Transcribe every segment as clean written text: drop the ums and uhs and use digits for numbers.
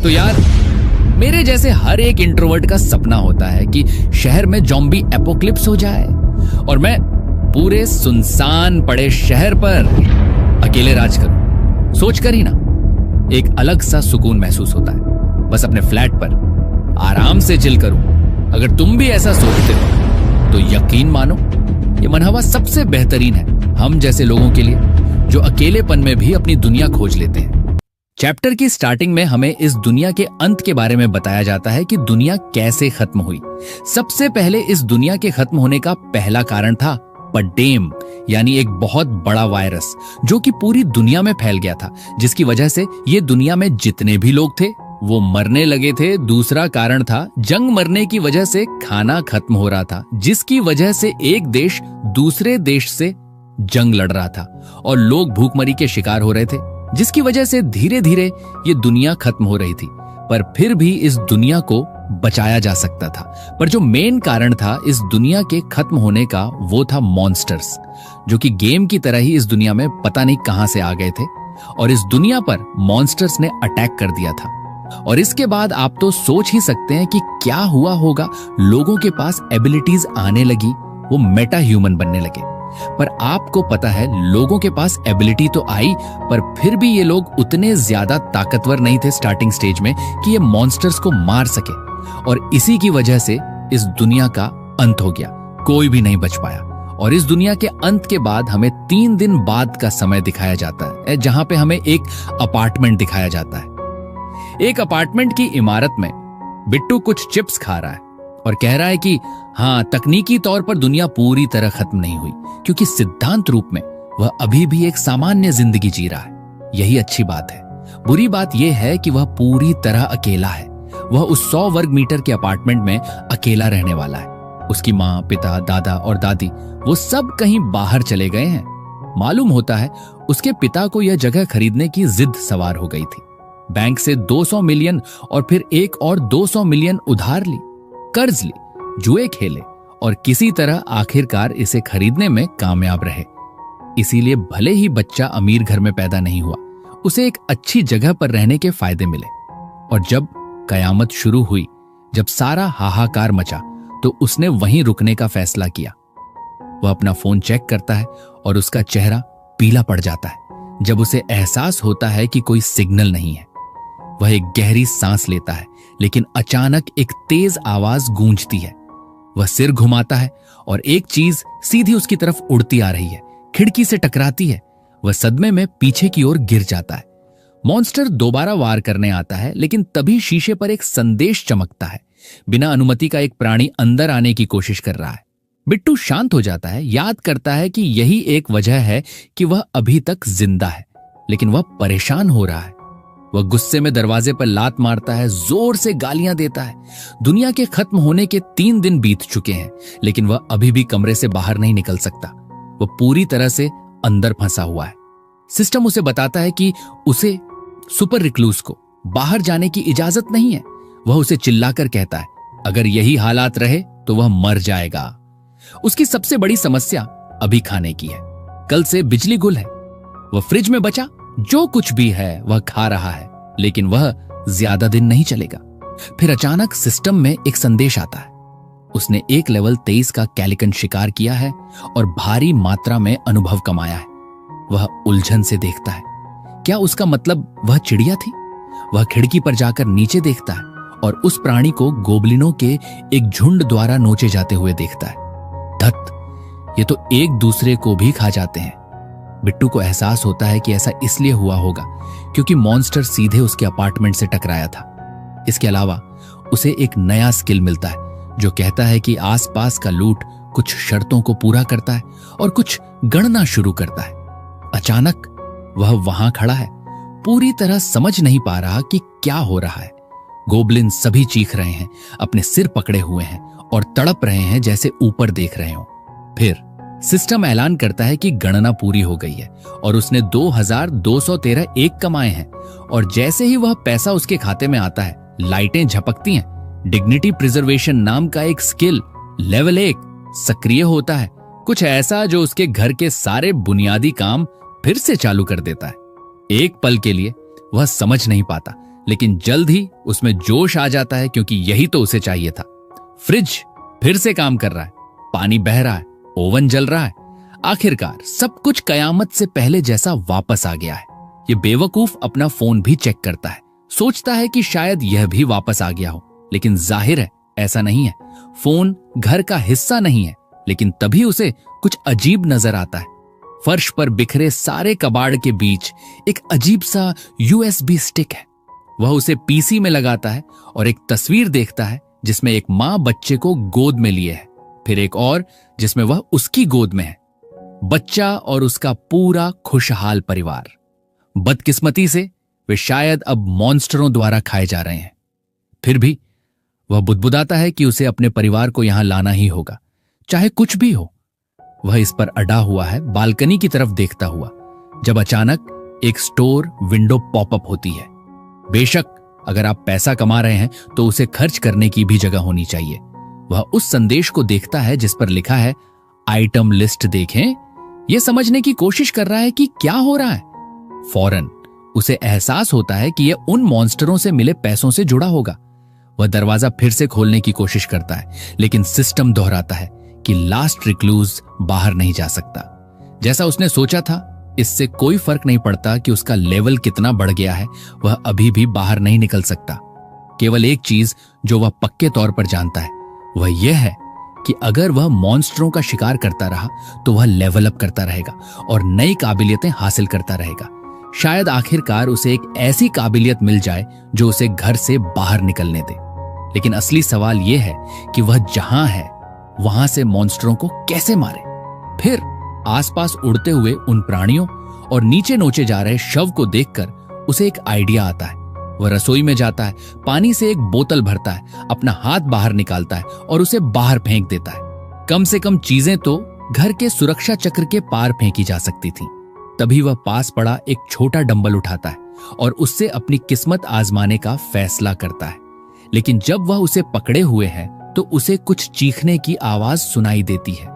तो यार, मेरे जैसे हर एक इंट्रोवर्ट का सपना होता है कि शहर में ज़ॉम्बी एपोक्लिप्स हो जाए और मैं पूरे सुनसान पड़े शहर पर अकेले राज करूं। सोचकर ही ना एक अलग सा सुकून महसूस होता है। बस अपने फ्लैट पर आराम से चिल करूं। अगर तुम भी ऐसा सोचते हो तो यकीन मानो, ये मनहवा सबसे बेहतरीन है हम जैसे लोगों के लिए जो अकेलेपन में भी अपनी दुनिया खोज लेते हैं। चैप्टर की स्टार्टिंग में हमें इस दुनिया के अंत के बारे में बताया जाता है कि दुनिया कैसे खत्म हुई। सबसे पहले इस दुनिया के खत्म होने का पहला कारण था पडेम, यानी एक बहुत बड़ा वायरस जो कि पूरी दुनिया में फैल गया था, जिसकी वजह से ये दुनिया में जितने भी लोग थे वो मरने लगे थे। दूसरा कारण था जंग। मरने की वजह से खाना खत्म हो रहा था, जिसकी वजह से एक देश दूसरे देश से जंग लड़ रहा था और लोग भूखमरी के शिकार हो रहे थे, जिसकी वजह से धीरे धीरे ये दुनिया खत्म हो रही थी। पर फिर भी इस दुनिया को बचाया जा सकता था। पर जो मेन कारण था इस दुनिया के खत्म होने का, वो था मॉन्स्टर्स, जो कि गेम की तरह ही इस दुनिया में पता नहीं कहां से आ गए थे और इस दुनिया पर मॉन्स्टर्स ने अटैक कर दिया था। और इसके बाद आप तो सोच ही सकते हैं कि क्या हुआ होगा। लोगों के पास एबिलिटीज आने लगी, वो मेटा ह्यूमन बनने लगे। पर आपको पता है, लोगों के पास एबिलिटी तो आई, पर फिर भी ये लोग उतने ज्यादा ताकतवर नहीं थे स्टार्टिंग स्टेज में कि ये मॉन्स्टर्स को मार सके। और इसी की वजह से इस दुनिया का अंत हो गया, कोई भी नहीं बच पाया। और इस दुनिया के अंत के बाद हमें 3 दिन बाद का समय दिखाया जाता है, जहां पे हमें एक अपार्टमेंट दिखाया जाता है। एक अपार्टमेंट की इमारत में बिट्टू कुछ चिप्स खा रहा है और कह रहा है कि हाँ, तकनीकी तौर पर दुनिया पूरी तरह खत्म नहीं हुई, क्योंकि सिद्धांत रूप में वह अभी भी एक सामान्य जिंदगी जी रहा है। यही अच्छी बात है। बुरी बात यह है कि वह पूरी तरह अकेला है। वह उस 100 वर्ग मीटर के अपार्टमेंट में अकेला रहने वाला है। उसकी माँ, पिता, दादा और दादी वो सब कहीं बाहर चले गए हैं। मालूम होता है उसके पिता को यह जगह खरीदने की जिद सवार हो गई थी। बैंक से 200 मिलियन और फिर एक और 200 मिलियन उधार ली, कर्ज ली, जुए खेले और किसी तरह आखिरकार इसे खरीदने में कामयाब रहे। इसीलिए भले ही बच्चा अमीर घर में पैदा नहीं हुआ, उसे एक अच्छी जगह पर रहने के फायदे मिले। और जब कयामत शुरू हुई, जब सारा हाहाकार मचा, तो उसने वहीं रुकने का फैसला किया। वह अपना फोन चेक करता है और उसका चेहरा पीला पड़ जाता है जब उसे एहसास होता है कि कोई सिग्नल नहीं है। वह एक गहरी सांस लेता है, लेकिन अचानक एक तेज आवाज गूंजती है। वह सिर घुमाता है और एक चीज सीधी उसकी तरफ उड़ती आ रही है, खिड़की से टकराती है। वह सदमे में पीछे की ओर गिर जाता है। मॉन्स्टर दोबारा वार करने आता है, लेकिन तभी शीशे पर एक संदेश चमकता है। बिना अनुमति का एक प्राणी अंदर आने की कोशिश कर रहा है। बिट्टू शांत हो जाता है, याद करता है कि यही एक वजह है कि वह अभी तक जिंदा है, लेकिन वह परेशान हो रहा है। वह गुस्से में दरवाजे पर लात मारता है, जोर से गालियां देता है। दुनिया के खत्म होने के 3 दिन बीत चुके हैं, लेकिन वह अभी भी कमरे से बाहर नहीं निकल सकता। वह पूरी तरह से अंदर फंसा हुआ है। सिस्टम उसे बताता है कि उसे, सुपर रिक्लूस को, बाहर जाने की इजाजत नहीं है। वह उसे चिल्लाकर कहता है अगर यही हालात रहे तो वह मर जाएगा। उसकी सबसे बड़ी समस्या अभी खाने की है। कल से बिजली गुल है। वह फ्रिज में बचा जो कुछ भी है वह खा रहा है, लेकिन वह ज्यादा दिन नहीं चलेगा। फिर अचानक सिस्टम में एक संदेश आता है। उसने एक लेवल 23 का कैलिकन शिकार किया है और भारी मात्रा में अनुभव कमाया है। वह उलझन से देखता है। क्या उसका मतलब वह चिड़िया थी? वह खिड़की पर जाकर नीचे देखता है और उस प्राणी को गोबलिनों के एक झुंड द्वारा नोचे जाते हुए देखता है। धत, ये तो एक दूसरे को भी खा जाते हैं। बिट्टू को एहसास होता है कि ऐसा इसलिए हुआ होगा क्योंकि मॉन्स्टर सीधे उसके अपार्टमेंट से टकराया था। इसके अलावा उसे एक नया स्किल मिलता है जो कहता है कि आसपास का लूट कुछ शर्तों को पूरा करता है और कुछ गणना शुरू करता है। अचानक वह वहां खड़ा है, पूरी तरह समझ नहीं पा रहा कि क्या हो रहा है। गोबलिन सभी चीख रहे हैं, अपने सिर पकड़े हुए हैं और तड़प रहे हैं जैसे ऊपर देख रहे हो। फिर सिस्टम ऐलान करता है कि गणना पूरी हो गई है और उसने 2213 एक कमाए हैं। और जैसे ही वह पैसा उसके खाते में आता है, लाइटें झपकती हैं। डिग्निटी प्रिजर्वेशन नाम का एक स्किल लेवल 1 सक्रिय होता है, कुछ ऐसा जो उसके घर के सारे बुनियादी काम फिर से चालू कर देता है। एक पल के लिए वह समझ नहीं पाता लेकिन जल्द ही उसमें जोश आ जाता है क्योंकि यही तो उसे चाहिए था। फ्रिज फिर से काम कर रहा है, पानी बह रहा है, ओवन जल रहा है। आखिरकार सब कुछ कयामत से पहले जैसा वापस आ गया है। ये बेवकूफ अपना फोन भी चेक करता है, सोचता है कि शायद यह भी वापस आ गया हो, लेकिन जाहिर है ऐसा नहीं है। फोन घर का हिस्सा नहीं है, लेकिन तभी उसे कुछ अजीब नजर आता है। फर्श पर बिखरे सारे कबाड़ के बीच एक अजीब सा USB स्टिक है। वह उसे पीसी में लगाता है और एक तस्वीर देखता है जिसमें एक मां बच्चे को गोद में लिए है, फिर एक और जिसमें वह उसकी गोद में है। बच्चा और उसका पूरा खुशहाल परिवार। बदकिस्मती से वे शायद अब मॉन्स्टरों द्वारा खाए जा रहे हैं। फिर भी वह बुदबुदाता है कि उसे अपने परिवार को यहां लाना ही होगा, चाहे कुछ भी हो। वह इस पर अड़ा हुआ है, बालकनी की तरफ देखता हुआ, जब अचानक एक स्टोर विंडो पॉपअप होती है। बेशक अगर आप पैसा कमा रहे हैं तो उसे खर्च करने की भी जगह होनी चाहिए। वह उस संदेश को देखता है जिस पर लिखा है आइटम लिस्ट देखें। यह समझने की कोशिश कर रहा है कि क्या हो रहा है। फौरन उसे एहसास होता है कि यह उन मॉन्स्टरों से मिले पैसों से जुड़ा होगा। वह दरवाजा फिर से खोलने की कोशिश करता है, लेकिन सिस्टम दोहराता है कि लास्ट रिक्लूज बाहर नहीं जा सकता। जैसा उसने सोचा था, इससे कोई फर्क नहीं पड़ता कि उसका लेवल कितना बढ़ गया है, वह अभी भी बाहर नहीं निकल सकता। केवल एक चीज जो वह पक्के तौर पर जानता है वह यह है कि अगर वह मॉन्स्टरों का शिकार करता रहा तो वह लेवल अप करता रहेगा और नई काबिलियतें हासिल करता रहेगा। शायद आखिरकार उसे एक ऐसी काबिलियत मिल जाए जो उसे घर से बाहर निकलने दे। लेकिन असली सवाल यह है कि वह जहां है वहां से मॉन्स्टरों को कैसे मारे। फिर आसपास उड़ते हुए उन प्राणियों और नीचे नोचे जा रहे शव को देखकर उसे एक आइडिया आता है। वह रसोई में जाता है, पानी से एक बोतल भरता है, अपना हाथ बाहर निकालता है और उसे बाहर फेंक देता है। कम से कम चीजें तो घर के सुरक्षा चक्र के पार फेंकी जा सकती थीं। तभी वह पास पड़ा एक छोटा डंबल उठाता है और उससे अपनी किस्मत आजमाने का फैसला करता है। लेकिन जब वह उसे पकड़े हुए है तो उसे कुछ चीखने की आवाज सुनाई देती है।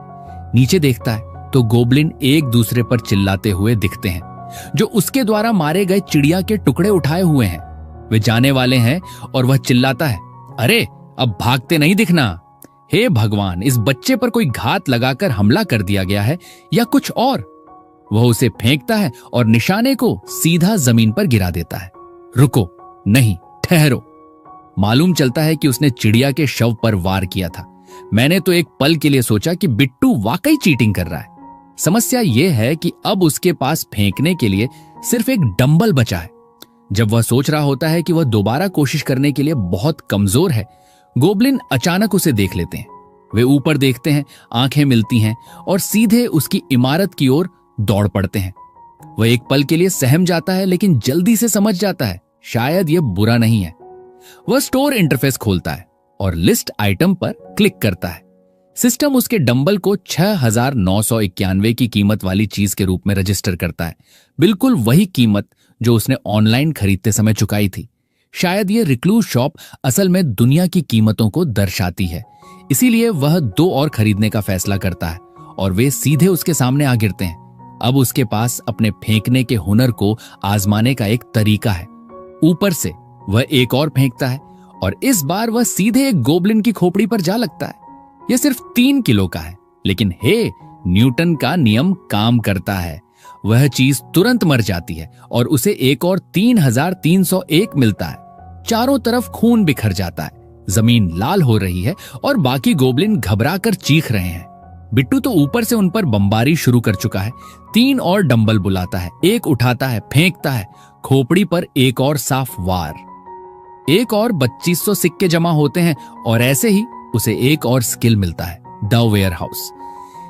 नीचे देखता है तो गोब्लिन एक दूसरे पर चिल्लाते हुए दिखते हैं, जो उसके द्वारा मारे गए चिड़िया के टुकड़े उठाए हुए हैं। वे जाने वाले हैं और वह चिल्लाता है, अरे अब भागते नहीं दिखना। हे भगवान, इस बच्चे पर कोई घात लगाकर हमला कर दिया गया है या कुछ और। वह उसे फेंकता है और निशाने को सीधा जमीन पर गिरा देता है। रुको, नहीं, ठहरो। मालूम चलता है कि उसने चिड़िया के शव पर वार किया था। मैंने तो एक पल के लिए सोचा कि बिट्टू वाकई चीटिंग कर रहा है। समस्या यह है कि अब उसके पास फेंकने के लिए सिर्फ एक डंबल बचा है। जब वह सोच रहा होता है कि वह दोबारा कोशिश करने के लिए बहुत कमजोर है, गोब्लिन अचानक उसे देख लेते हैं। वे ऊपर देखते हैं, आंखें मिलती हैं और सीधे उसकी इमारत की ओर दौड़ पड़ते हैं। वह एक पल के लिए सहम जाता है, लेकिन जल्दी से समझ जाता है शायद यह बुरा नहीं है। वह स्टोर इंटरफेस खोलता है और लिस्ट आइटम पर क्लिक करता है। सिस्टम उसके डंबल को 6,991 की कीमत वाली चीज के रूप में रजिस्टर करता है, बिल्कुल वही कीमत जो उसने ऑनलाइन खरीदते समय चुकाई थी। शायद यह रिक्लूज शॉप असल में दुनिया की कीमतों को दर्शाती है, इसीलिए वह 2 और खरीदने का फैसला करता है और वे सीधे उसके सामने आ गिरते हैं। अब उसके पास अपने फेंकने के हुनर को आजमाने का एक तरीका है। ऊपर से वह एक और फेंकता है और इस बार वह सीधे एक गोब्लिन की खोपड़ी पर जा लगता है। यह सिर्फ 3 किलो का है, लेकिन हे, न्यूटन का नियम काम करता है। वह चीज तुरंत मर जाती है और उसे एक और 3,301 मिलता है। चारों तरफ खून बिखर जाता है, जमीन लाल हो रही है और बाकी गोब्लिन घबराकर चीख रहे हैं। बिट्टू तो ऊपर से उन पर बमबारी शुरू कर चुका है। 3 और डंबल बुलाता है, एक उठाता है, फेंकता है, खोपड़ी पर एक और साफ वार। एक और 2500 सिक्के जमा होते हैं और ऐसे ही उसे एक और स्किल मिलता है, द वेयर हाउस।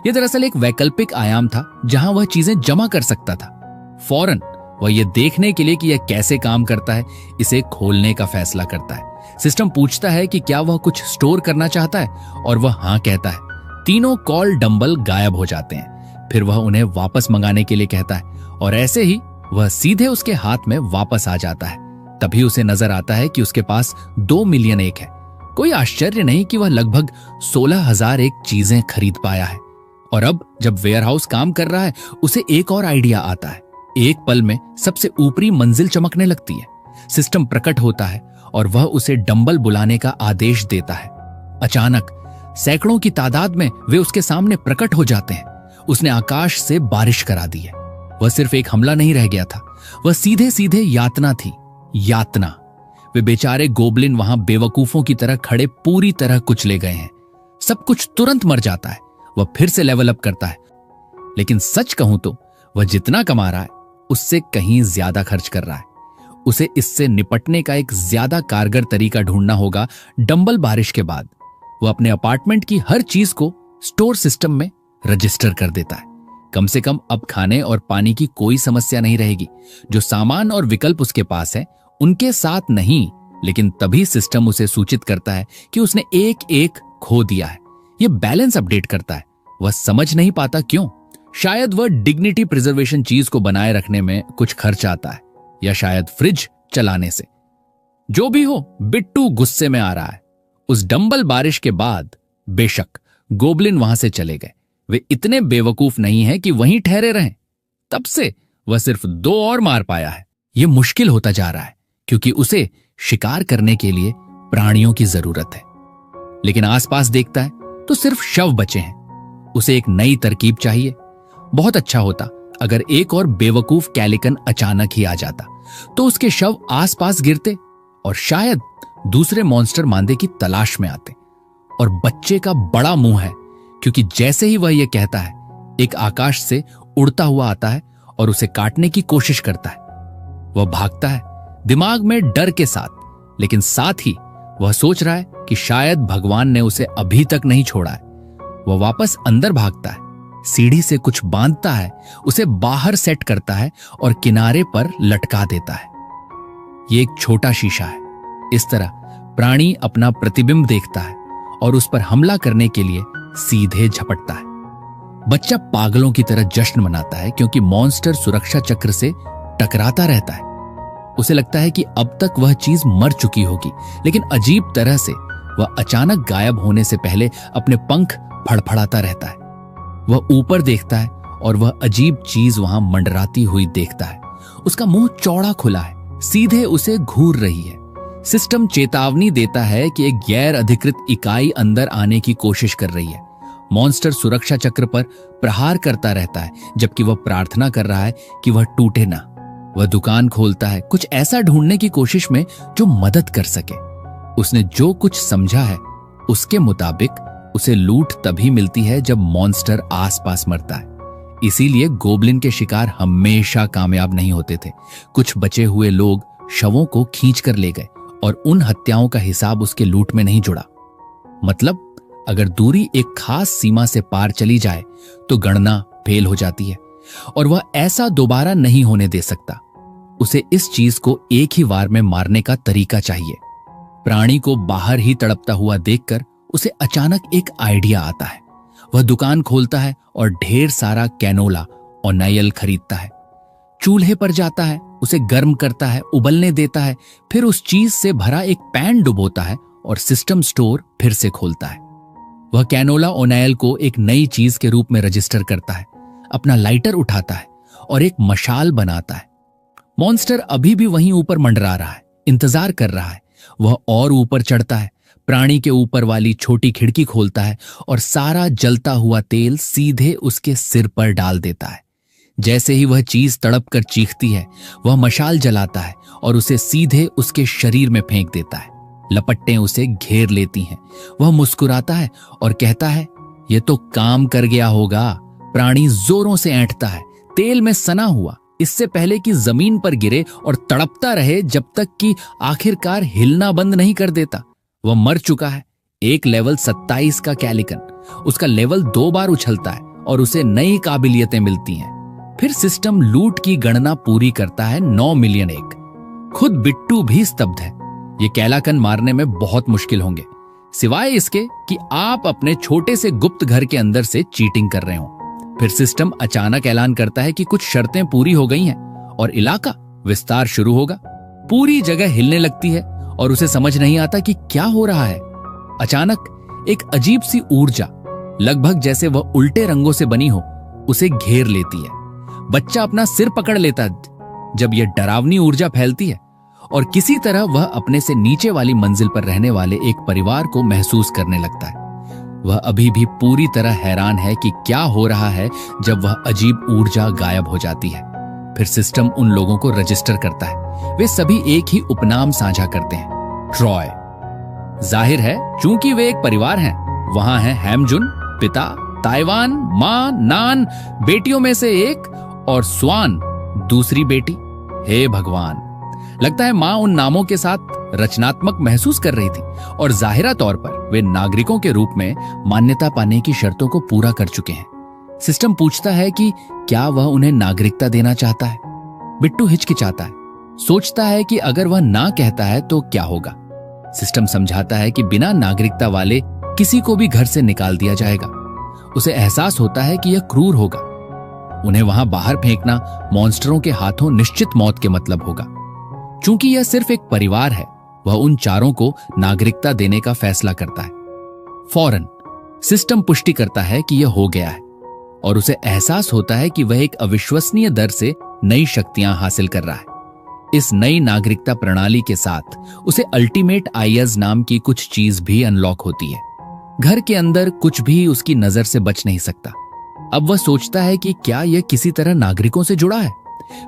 यह दरअसल एक वैकल्पिक आयाम था जहां वह चीजें जमा कर सकता था। फौरन वह यह देखने के लिए कि यह कैसे काम करता है, इसे खोलने का फैसला करता है। सिस्टम पूछता है कि क्या वह कुछ स्टोर करना चाहता है और वह हाँ कहता है। तीनों कॉल डंबल गायब हो जाते हैं। फिर वह उन्हें वापस मंगाने के लिए कहता है और ऐसे ही वह सीधे उसके हाथ में वापस आ जाता है। तभी उसे नजर आता है कि उसके पास 2 मिलियन एक है। कोई आश्चर्य नहीं कि वह लगभग 16,001 चीजें खरीद पाया है। और अब जब वेयरहाउस काम कर रहा है, उसे एक और आइडिया आता है। एक पल में सबसे ऊपरी मंजिल चमकने लगती है। सिस्टम प्रकट होता है और वह उसे डंबल बुलाने का आदेश देता है। अचानक सैकड़ों की तादाद में वे उसके सामने प्रकट हो जाते हैं। उसने आकाश से बारिश करा दी है। वह सिर्फ एक हमला नहीं रह गया था, वह सीधे सीधे यातना थी। यातना। वे बेचारे गोबलिन वहां बेवकूफों की तरह खड़े पूरी तरह कुचले गए हैं। सब कुछ तुरंत मर जाता है। वह फिर से लेवल अप करता है, लेकिन सच कहूं तो वह जितना कमा रहा है उससे कहीं ज्यादा खर्च कर रहा है। उसे इससे निपटने का एक ज्यादा कारगर तरीका ढूंढना होगा। डंबल बारिश के बाद वह अपने अपार्टमेंट की हर चीज को स्टोर सिस्टम में रजिस्टर कर देता है। कम से कम अब खाने और पानी की कोई समस्या नहीं रहेगी। जो सामान और विकल्प उसके पास है उनके साथ नहीं, लेकिन तभी सिस्टम उसे सूचित करता है कि उसने एक एक खो दिया है। यह बैलेंस अपडेट करता है। वह समझ नहीं पाता क्यों। शायद वह डिग्निटी प्रिजर्वेशन चीज को बनाए रखने में कुछ खर्च आता है, या शायद फ्रिज चलाने से। जो भी हो, बिट्टू गुस्से में आ रहा है। उस डंबल बारिश के बाद बेशक गोबलिन वहां से चले गए। वे इतने बेवकूफ नहीं हैं कि वहीं ठहरे रहें। तब से वह सिर्फ 2 और मार पाया है। यह मुश्किल होता जा रहा है क्योंकि उसे शिकार करने के लिए प्राणियों की जरूरत है। लेकिन आसपास देखता है तो सिर्फ शव बचे हैं। उसे एक नई तरकीब चाहिए। बहुत अच्छा होता अगर एक और बेवकूफ कैलिकन अचानक ही आ जाता, तो उसके शव आसपास गिरते और शायद दूसरे मॉन्स्टर मांदे की तलाश में आते। और बच्चे का बड़ा मुंह है, क्योंकि जैसे ही वह यह कहता है, एक आकाश से उड़ता हुआ आता है और उसे काटने की कोशिश करता है। वह भागता है, दिमाग में डर के साथ, लेकिन साथ ही वह सोच रहा है कि शायद भगवान ने उसे अभी तक नहीं छोड़ा है। वह वापस अंदर भागता है, सीढ़ी से कुछ बांधता है, उसे बाहर सेट करता है और किनारे पर लटका देता है। यह एक छोटा शीशा है। इस तरह प्राणी अपना प्रतिबिंब देखता है और उस पर हमला करने के लिए सीधे झपटता है। बच्चा पागलों की तरह जश्न मनाता है क्योंकि मॉन्स्टर सुरक्षा चक्र से टकराता रहता है। उसे लगता है कि अब तक वह चीज मर चुकी होगी, लेकिन अजीब तरह से वह अचानक गायब होने से पहले अपने पंख फड़फड़ाता रहता है। वह ऊपर देखता है और वह अजीब चीज वहां मंडराती हुई देखता है। उसका मुंह चौड़ा खुला है, सीधे उसे घूर रही है। सिस्टम चेतावनी देता है कि एक गैर अधिकृत इकाई अंदर आने की कोशिश कर रही है। मॉन्स्टर सुरक्षा चक्र पर प्रहार करता रहता है, जबकि वह प्रार्थना कर रहा है कि वह टूटे ना। वह दुकान खोलता है, कुछ ऐसा ढूंढने की कोशिश में जो मदद कर सके। उसने जो कुछ समझा है उसके मुताबिक उसे लूट तभी मिलती है जब मॉन्स्टर आसपास मरता है। इसीलिए गोबलिन के शिकार हमेशा कामयाब नहीं होते थे। कुछ बचे हुए लोग शवों को खींच कर ले गए और उन हत्याओं का हिसाब उसके लूट में नहीं जुड़ा। मतलब अगर दूरी एक खास सीमा से पार चली जाए तो गणना फेल हो जाती है और वह ऐसा दोबारा नहीं होने दे सकता। उसे इस चीज को एक ही वार में मारने का तरीका चाहिए। प्राणी को बाहर ही तड़पता हुआ देखकर उसे अचानक एक आइडिया आता है। वह दुकान खोलता है और ढेर सारा कैनोला और नारियल खरीदता है। चूल्हे पर जाता है, उसे गर्म करता है, उबलने देता है, फिर उस चीज से भरा एक पैन डुबोता है और सिस्टम स्टोर फिर से खोलता है। वह कैनोला और नारियल को एक नई चीज के रूप में रजिस्टर करता है, अपना लाइटर उठाता है और एक मशाल बनाता है। मॉन्स्टर अभी भी वहीं ऊपर मंडरा रहा है, इंतजार कर रहा है। वह और ऊपर चढ़ता है, प्राणी के ऊपर वाली छोटी खिड़की खोलता है और सारा जलता हुआ तेल सीधे उसके सिर पर डाल देता है। जैसे ही वह चीज तड़प कर चीखती है, वह मशाल जलाता है और उसे सीधे उसके शरीर में फेंक देता है। लपट्टें उसे घेर लेती हैं। वह मुस्कुराता है और कहता है, यह तो काम कर गया होगा। प्राणी जोरों से ऐंठता है, तेल में सना हुआ, इससे पहले कि जमीन पर गिरे और तड़पता रहे जब तक कि आखिरकार हिलना बंद नहीं कर देता। वह मर चुका है। एक लेवल 27 का कैलिकन। उसका लेवल 2 बार उछलता है और उसे नई काबिलियतें मिलती हैं। फिर सिस्टम लूट की गणना पूरी करता है 9 मिलियन 1। खुद बिट्टू भी स्तब्ध है। ये कैलाकन मारने में बहुत मुश्किल होंगे, सिवाय इसके कि आप अपने छोटे से गुप्त घर के अंदर से चीटिंग कर रहे हो। फिर सिस्टम अचानक ऐलान करता है कि कुछ शर्तें पूरी हो गई हैं और इलाका विस्तार शुरू होगा। पूरी जगह हिलने लगती है और उसे समझ नहीं आता कि क्या हो रहा है। अचानक एक अजीब सी ऊर्जा, लगभग जैसे वह उल्टे रंगों से बनी हो, उसे घेर लेती है। बच्चा अपना सिर पकड़ लेता जब यह डरावनी ऊर्जा फैलती है और किसी तरह वह अपने से नीचे वाली मंजिल पर रहने वाले एक परिवार को महसूस करने लगता है। वह अभी भी पूरी तरह हैरान है कि क्या हो रहा है जब वह अजीब ऊर्जा गायब हो जाती है। फिर सिस्टम उन लोगों को रजिस्टर करता है। वे सभी एक ही उपनाम साझा करते हैं, ट्रॉय। जाहिर है चूंकि वे एक परिवार हैं। वहां है हैमजुन पिता, ताइवान मां, नान बेटियों में से एक और स्वान दूसरी बेटी। हे भगवान, लगता है मां उन नामों के साथ रचनात्मक महसूस कर रही थी और जाहिरा तौर पर वे नागरिकों के रूप में मान्यता पाने की शर्तों को पूरा कर चुके हैं। सिस्टम पूछता है कि क्या वह उन्हें नागरिकता देना चाहता है। बिट्टू हिचकिचाता है, सोचता है कि अगर वह ना कहता है तो क्या होगा। सिस्टम समझाता है कि बिना नागरिकता वाले किसी को भी घर से निकाल दिया जाएगा। उसे एहसास होता है कि यह क्रूर होगा। उन्हें वहां बाहर फेंकना मॉन्स्टरों के हाथों निश्चित मौत के मतलब होगा। चूंकि यह सिर्फ एक परिवार है, वह उन चारों को नागरिकता देने का फैसला करता है। फौरन सिस्टम पुष्टि करता है कि यह हो गया है और उसे एहसास होता है कि वह एक अविश्वसनीय दर से नई शक्तियां हासिल कर रहा है। इस नई नागरिकता प्रणाली के साथ उसे अल्टीमेट आइज नाम की कुछ चीज भी अनलॉक होती है। घर के अंदर कुछ भी उसकी नजर से बच नहीं सकता। अब वह सोचता है कि क्या यह किसी तरह नागरिकों से जुड़ा है।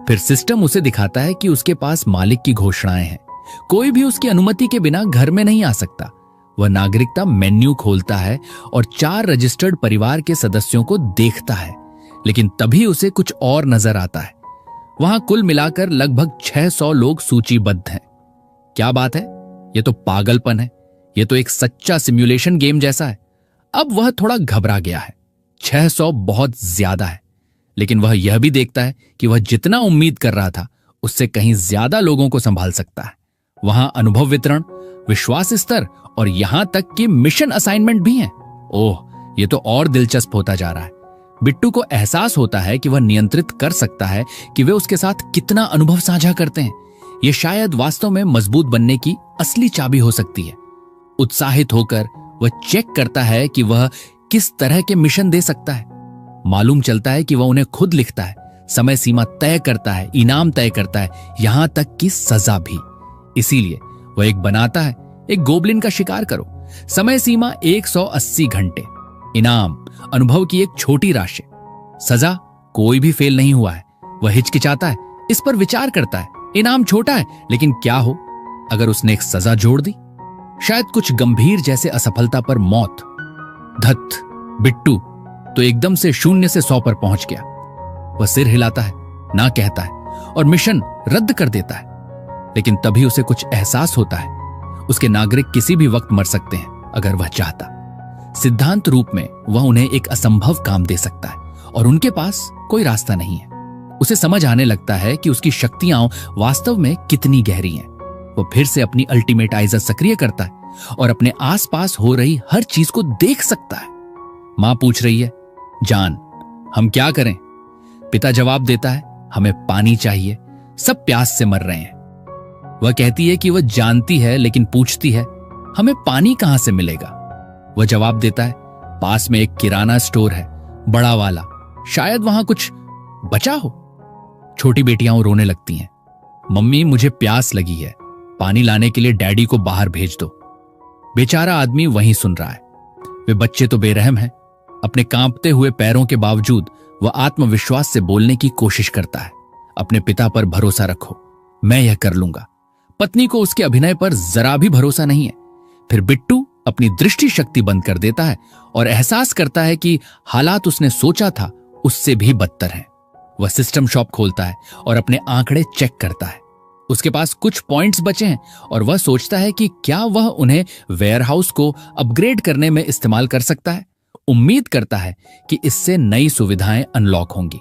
फिर सिस्टम उसे दिखाता है कि उसके पास मालिक की घोषणाएं हैं। कोई भी उसकी अनुमति के बिना घर में नहीं आ सकता। वह नागरिकता मेन्यू खोलता है और 4 रजिस्टर्ड परिवार के सदस्यों को देखता है, लेकिन तभी उसे कुछ और नजर आता है। वहां कुल मिलाकर लगभग 600 लोग सूचीबद्ध हैं। क्या बात है, यह तो पागलपन है। यह तो एक सच्चा सिमुलेशन गेम जैसा है। अब वह थोड़ा घबरा गया है। 600 बहुत ज्यादा है, लेकिन वह यह भी देखता है कि वह जितना उम्मीद कर रहा था उससे कहीं ज्यादा लोगों को संभाल सकता है। वहां अनुभव वितरण, विश्वास स्तर और यहां तक कि मिशन असाइनमेंट भी हैं। ओह, यह तो और दिलचस्प होता जा रहा है। बिट्टू को एहसास होता है कि वह नियंत्रित कर सकता है कि वे उसके साथ कितना अनुभव साझा करते हैं। यह शायद वास्तव में मजबूत बनने की असली चाबी हो सकती है। उत्साहित होकर वह चेक करता है कि वह किस तरह के मिशन दे सकता है। मालूम चलता है कि वह उन्हें खुद लिखता है, समय सीमा तय करता है, इनाम तय करता है, यहां तक कि सजा भी। इसीलिए वह एक बनाता है, एक गोबलिन का शिकार करो। समय सीमा 180 घंटे, इनाम अनुभव की एक छोटी राशि, सजा कोई भी फेल नहीं हुआ है। वह हिचकिचाता है, इस पर विचार करता है। इनाम छोटा है, लेकिन क्या हो अगर उसने एक सजा जोड़ दी, शायद कुछ गंभीर जैसे असफलता पर मौत। धत, बिट्टू तो एकदम से 0 से 100 पर पहुंच गया। वह सिर हिलाता है, ना कहता है और मिशन रद्द कर देता है। लेकिन तभी उसे कुछ एहसास होता है, उसके नागरिक किसी भी वक्त मर सकते हैं अगर वह चाहता। सिद्धांत रूप में वह उन्हें एक असंभव काम दे सकता है और उनके पास कोई रास्ता नहीं है। उसे समझ आने लगता है कि उसकी शक्तियां वास्तव में कितनी गहरी हैं। वह फिर से अपनी अल्टीमेट आइज सक्रिय करता है और अपने आसपास हो रही हर चीज को देख सकता है। मां पूछ रही है, जान हम क्या करें? पिता जवाब देता है, हमें पानी चाहिए, सब प्यास से मर रहे हैं। वह कहती है कि वह जानती है, लेकिन पूछती है, हमें पानी कहां से मिलेगा? वह जवाब देता है, पास में एक किराना स्टोर है, बड़ा वाला, शायद वहां कुछ बचा हो। छोटी बेटियां रोने लगती हैं, मम्मी मुझे प्यास लगी है, पानी लाने के लिए डैडी को बाहर भेज दो। बेचारा आदमी वहीं सुन रहा है। वे बच्चे तो बेरहम हैं। अपने कांपते हुए पैरों के बावजूद वह आत्मविश्वास से बोलने की कोशिश करता है, अपने पिता पर भरोसा रखो, मैं यह कर लूंगा। पत्नी को उसके अभिनय पर जरा भी भरोसा नहीं है। फिर बिट्टू अपनी दृष्टि शक्ति बंद कर देता है और एहसास करता है कि हालात उसने सोचा था उससे भी बदतर हैं। वह सिस्टम शॉप खोलता है और अपने आंकड़े चेक करता है। उसके पास कुछ पॉइंट्स बचे हैं और वह सोचता है कि क्या वह उन्हें वेयरहाउस को अपग्रेड करने में इस्तेमाल कर सकता है। उम्मीद करता है कि इससे नई सुविधाएं अनलॉक होंगी।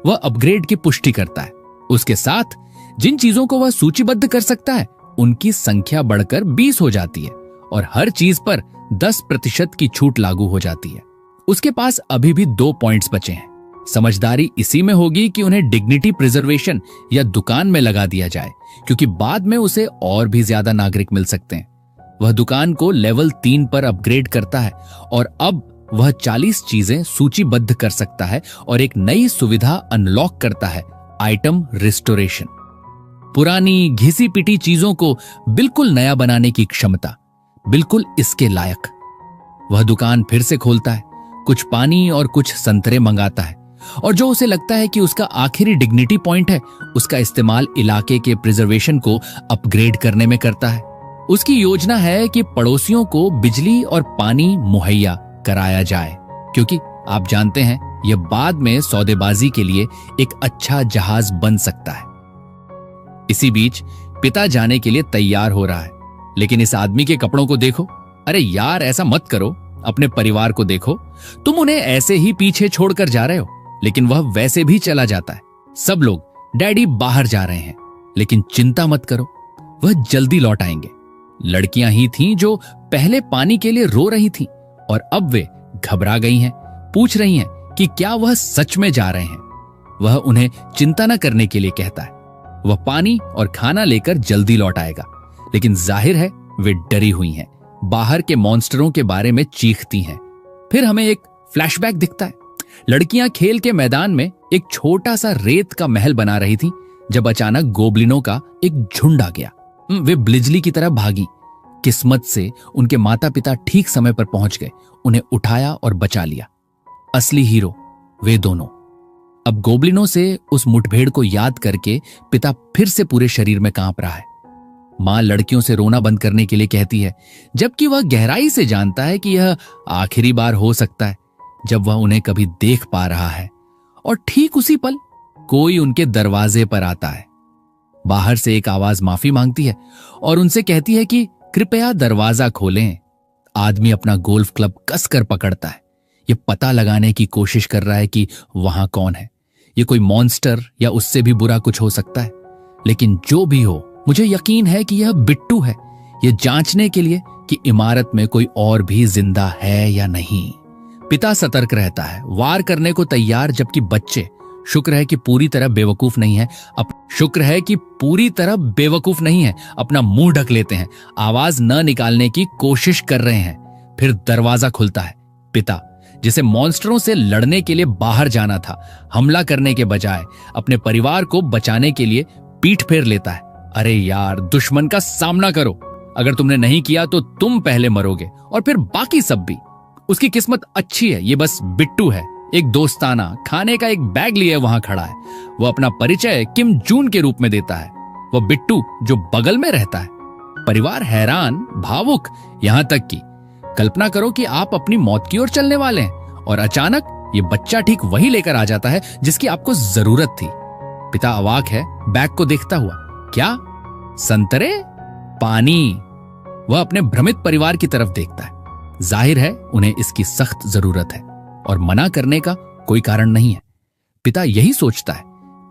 वह अपग्रेड की पुष्टि करता है। उसके साथ जिन चीजों को वह सूचीबद्ध कर सकता है उनकी संख्या बढ़कर 20 हो जाती है और हर चीज पर 10% की छूट लागू हो जाती है। उसके पास अभी भी 2 पॉइंट्स बचे हैं। समझदारी इसी में होगी कि उन्हें डिग्निटी प्रिजर्वेशन या दुकान में लगा दिया जाए, क्योंकि बाद में उसे और भी ज्यादा नागरिक मिल सकते हैं। वह दुकान को लेवल 3 पर अपग्रेड करता है और अब वह 40 चीजें सूचीबद्ध कर सकता है और एक नई सुविधा अनलॉक करता है, आइटम रिस्टोरेशन। पुरानी घिसी पिटी चीजों को बिल्कुल नया बनाने की क्षमता, बिल्कुल इसके लायक। वह दुकान फिर से खोलता है, कुछ पानी और कुछ संतरे मंगाता है, और जो उसे लगता है कि उसका आखिरी डिग्निटी पॉइंट है, उसका इस्तेमाल इलाके के प्रिजर्वेशन को अपग्रेड करने में करता है। उसकी योजना है कि पड़ोसियों को बिजली और पानी मुहैया कराया जाए, क्योंकि आप जानते हैं यह बाद में सौदेबाजी के लिए एक अच्छा जहाज बन सकता है। इसी बीच पिता जाने के लिए तैयार हो रहा है, लेकिन इस आदमी के कपड़ों को देखो। अरे यार, ऐसा मत करो, अपने परिवार को देखो। तुम उन्हें ऐसे ही पीछे छोड़कर जा रहे हो। लेकिन वह वैसे भी चला जाता है। सब लोग डैडी बाहर जा रहे हैं, लेकिन चिंता मत करो, वह जल्दी लौट आएंगे। लड़कियां ही थीं जो पहले पानी के लिए रो रही थीं, और अब वे घबरा गई हैं, पूछ रही हैं कि क्या वह सच में जा रहे हैं। वह उन्हें चिंता न करने के लिए कहता है। वह पानी और खाना लेकर जल्दी लौट आएगा, लेकिन जाहिर है वे डरी हुई हैं, बाहर के मॉन्स्टरों के बारे में चीखती हैं। फिर हमें एक फ्लैशबैक दिखता है। लड़कियां खेल के मैदान में एक छोटा सा रेत का महल बना रही थीं, जब अचानक गोबलिनों का एक झुंड आ गया। वे बिजली की तरह भागी। किस्मत से उनके माता पिता ठीक समय पर पहुंच गए, उन्हें उठाया और बचा लिया। असली हीरो वे दोनों। अब गोबलिनों से उस मुठभेड़ को याद करके पिता फिर से पूरे शरीर में कांप रहा है। मां लड़कियों से रोना बंद करने के लिए कहती है, जबकि वह गहराई से जानता है कि यह आखिरी बार हो सकता है जब वह उन्हें कभी देख पा रहा है। और ठीक उसी पल कोई उनके दरवाजे पर आता है। बाहर से एक आवाज माफी मांगती है और उनसे कहती है कि कृपया दरवाजा खोलें। आदमी अपना गोल्फ क्लब कसकर पकड़ता है। यह पता लगाने की कोशिश कर रहा है कि वहां कौन है। यह कोई मॉन्स्टर या उससे भी बुरा कुछ हो सकता है, लेकिन जो भी हो, मुझे यकीन है कि यह बिट्टू है, यह जांचने के लिए कि इमारत में कोई और भी जिंदा है या नहीं। पिता सतर्क रहता है, वार करने को तैयार, जबकि बच्चे शुक्र है कि पूरी तरह बेवकूफ नहीं है, अपना मुंह ढक लेते हैं, आवाज न निकालने की कोशिश कर रहे हैं। फिर दरवाजा खुलता है। पिता, जिसे मॉन्स्टरों से लड़ने के लिए बाहर जाना था, हमला करने के बजाय अपने परिवार को बचाने के लिए पीठ फेर लेता है। अरे यार, दुश्मन का सामना करो। अगर तुमने नहीं किया तो तुम पहले मरोगे और फिर बाकी सब भी। उसकी किस्मत अच्छी है, ये बस बिट्टू है, एक दोस्ताना खाने का एक बैग लिए वहां खड़ा है। वह अपना परिचय किम जून के रूप में देता है। वह बिट्टू जो बगल में रहता है। परिवार हैरान, भावुक, यहां तक कि कल्पना करो कि आप अपनी मौत की ओर चलने वाले हैं और अचानक ये बच्चा ठीक वही लेकर आ जाता है जिसकी आपको जरूरत थी। पिता अवाक है, बैग को देखता हुआ। क्या संतरे? पानी? वह अपने भ्रमित परिवार की तरफ देखता है। जाहिर है उन्हें इसकी सख्त जरूरत है और मना करने का कोई कारण नहीं है। पिता यही सोचता है,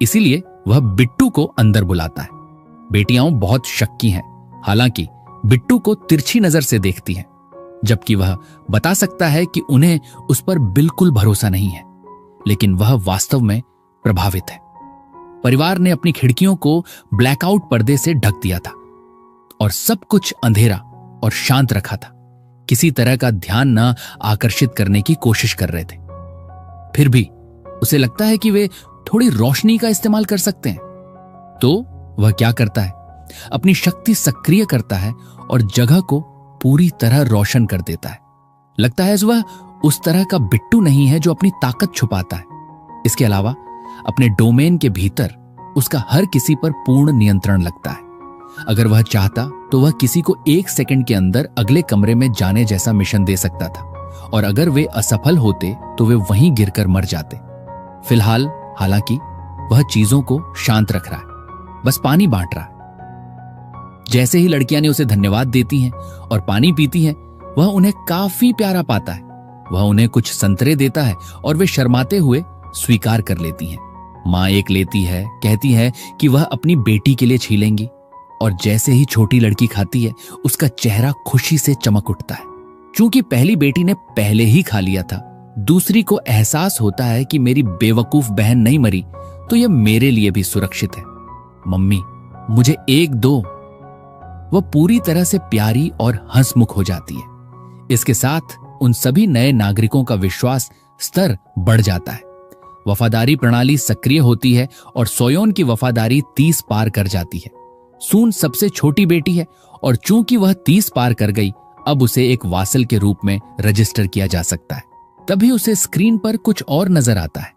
इसीलिए वह बिट्टू को अंदर बुलाता है। बेटियां बहुत शक्की हैं, हालांकि बिट्टू को तिरछी नजर से देखती हैं, जबकि वह बता सकता है कि उन्हें उस पर बिल्कुल भरोसा नहीं है, लेकिन वह वास्तव में प्रभावित है। परिवार ने अपनी खिड़कियों को ब्लैकआउट पर्दे से ढक दिया था और सब कुछ अंधेरा और शांत रखा था। किसी तरह का ध्यान न आकर्षित करने की कोशिश कर रहे थे। फिर भी उसे लगता है कि वे थोड़ी रोशनी का इस्तेमाल कर सकते हैं। तो वह क्या करता है? अपनी शक्ति सक्रिय करता है और जगह को पूरी तरह रोशन कर देता है। लगता है वह उस तरह का बिट्टू नहीं है जो अपनी ताकत छुपाता है। इसके अलावा अपने डोमेन के भीतर उसका हर किसी पर पूर्ण नियंत्रण लगता है। अगर वह चाहता तो वह किसी को 1 सेकंड के अंदर अगले कमरे में जाने जैसा मिशन दे सकता था, और अगर वे असफल होते तो वे वहीं गिरकर मर जाते। फिलहाल हालांकि वह चीजों को शांत रख रहा है, बस पानी बांट रहा है। जैसे ही लड़कियां ने उसे धन्यवाद देती हैं और पानी पीती हैं, वह उन्हें काफी प्यारा पाता है। वह उन्हें कुछ संतरे देता है और वे शर्माते हुए स्वीकार कर लेती हैं। मां एक लेती है, कहती है कि वह अपनी बेटी के लिए छीलेंगी, और जैसे ही छोटी लड़की खाती है उसका चेहरा खुशी से चमक उठता है। चूंकि पहली बेटी ने पहले ही खा लिया था, दूसरी को एहसास होता है कि मेरी बेवकूफ बहन नहीं मरी तो यह मेरे लिए भी सुरक्षित है। मम्मी, मुझे एक दो। वह पूरी तरह से प्यारी और हंसमुख हो जाती है। इसके साथ उन सभी नए नागरिकों का विश्वास स्तर बढ़ जाता है। वफादारी प्रणाली सक्रिय होती है और सोयोन की वफादारी 30 पार कर जाती है। सून सबसे छोटी बेटी है और चूंकि वह 30 पार कर गई, अब उसे एक वासल के रूप में रजिस्टर किया जा सकता है। तभी उसे स्क्रीन पर कुछ और नजर आता है।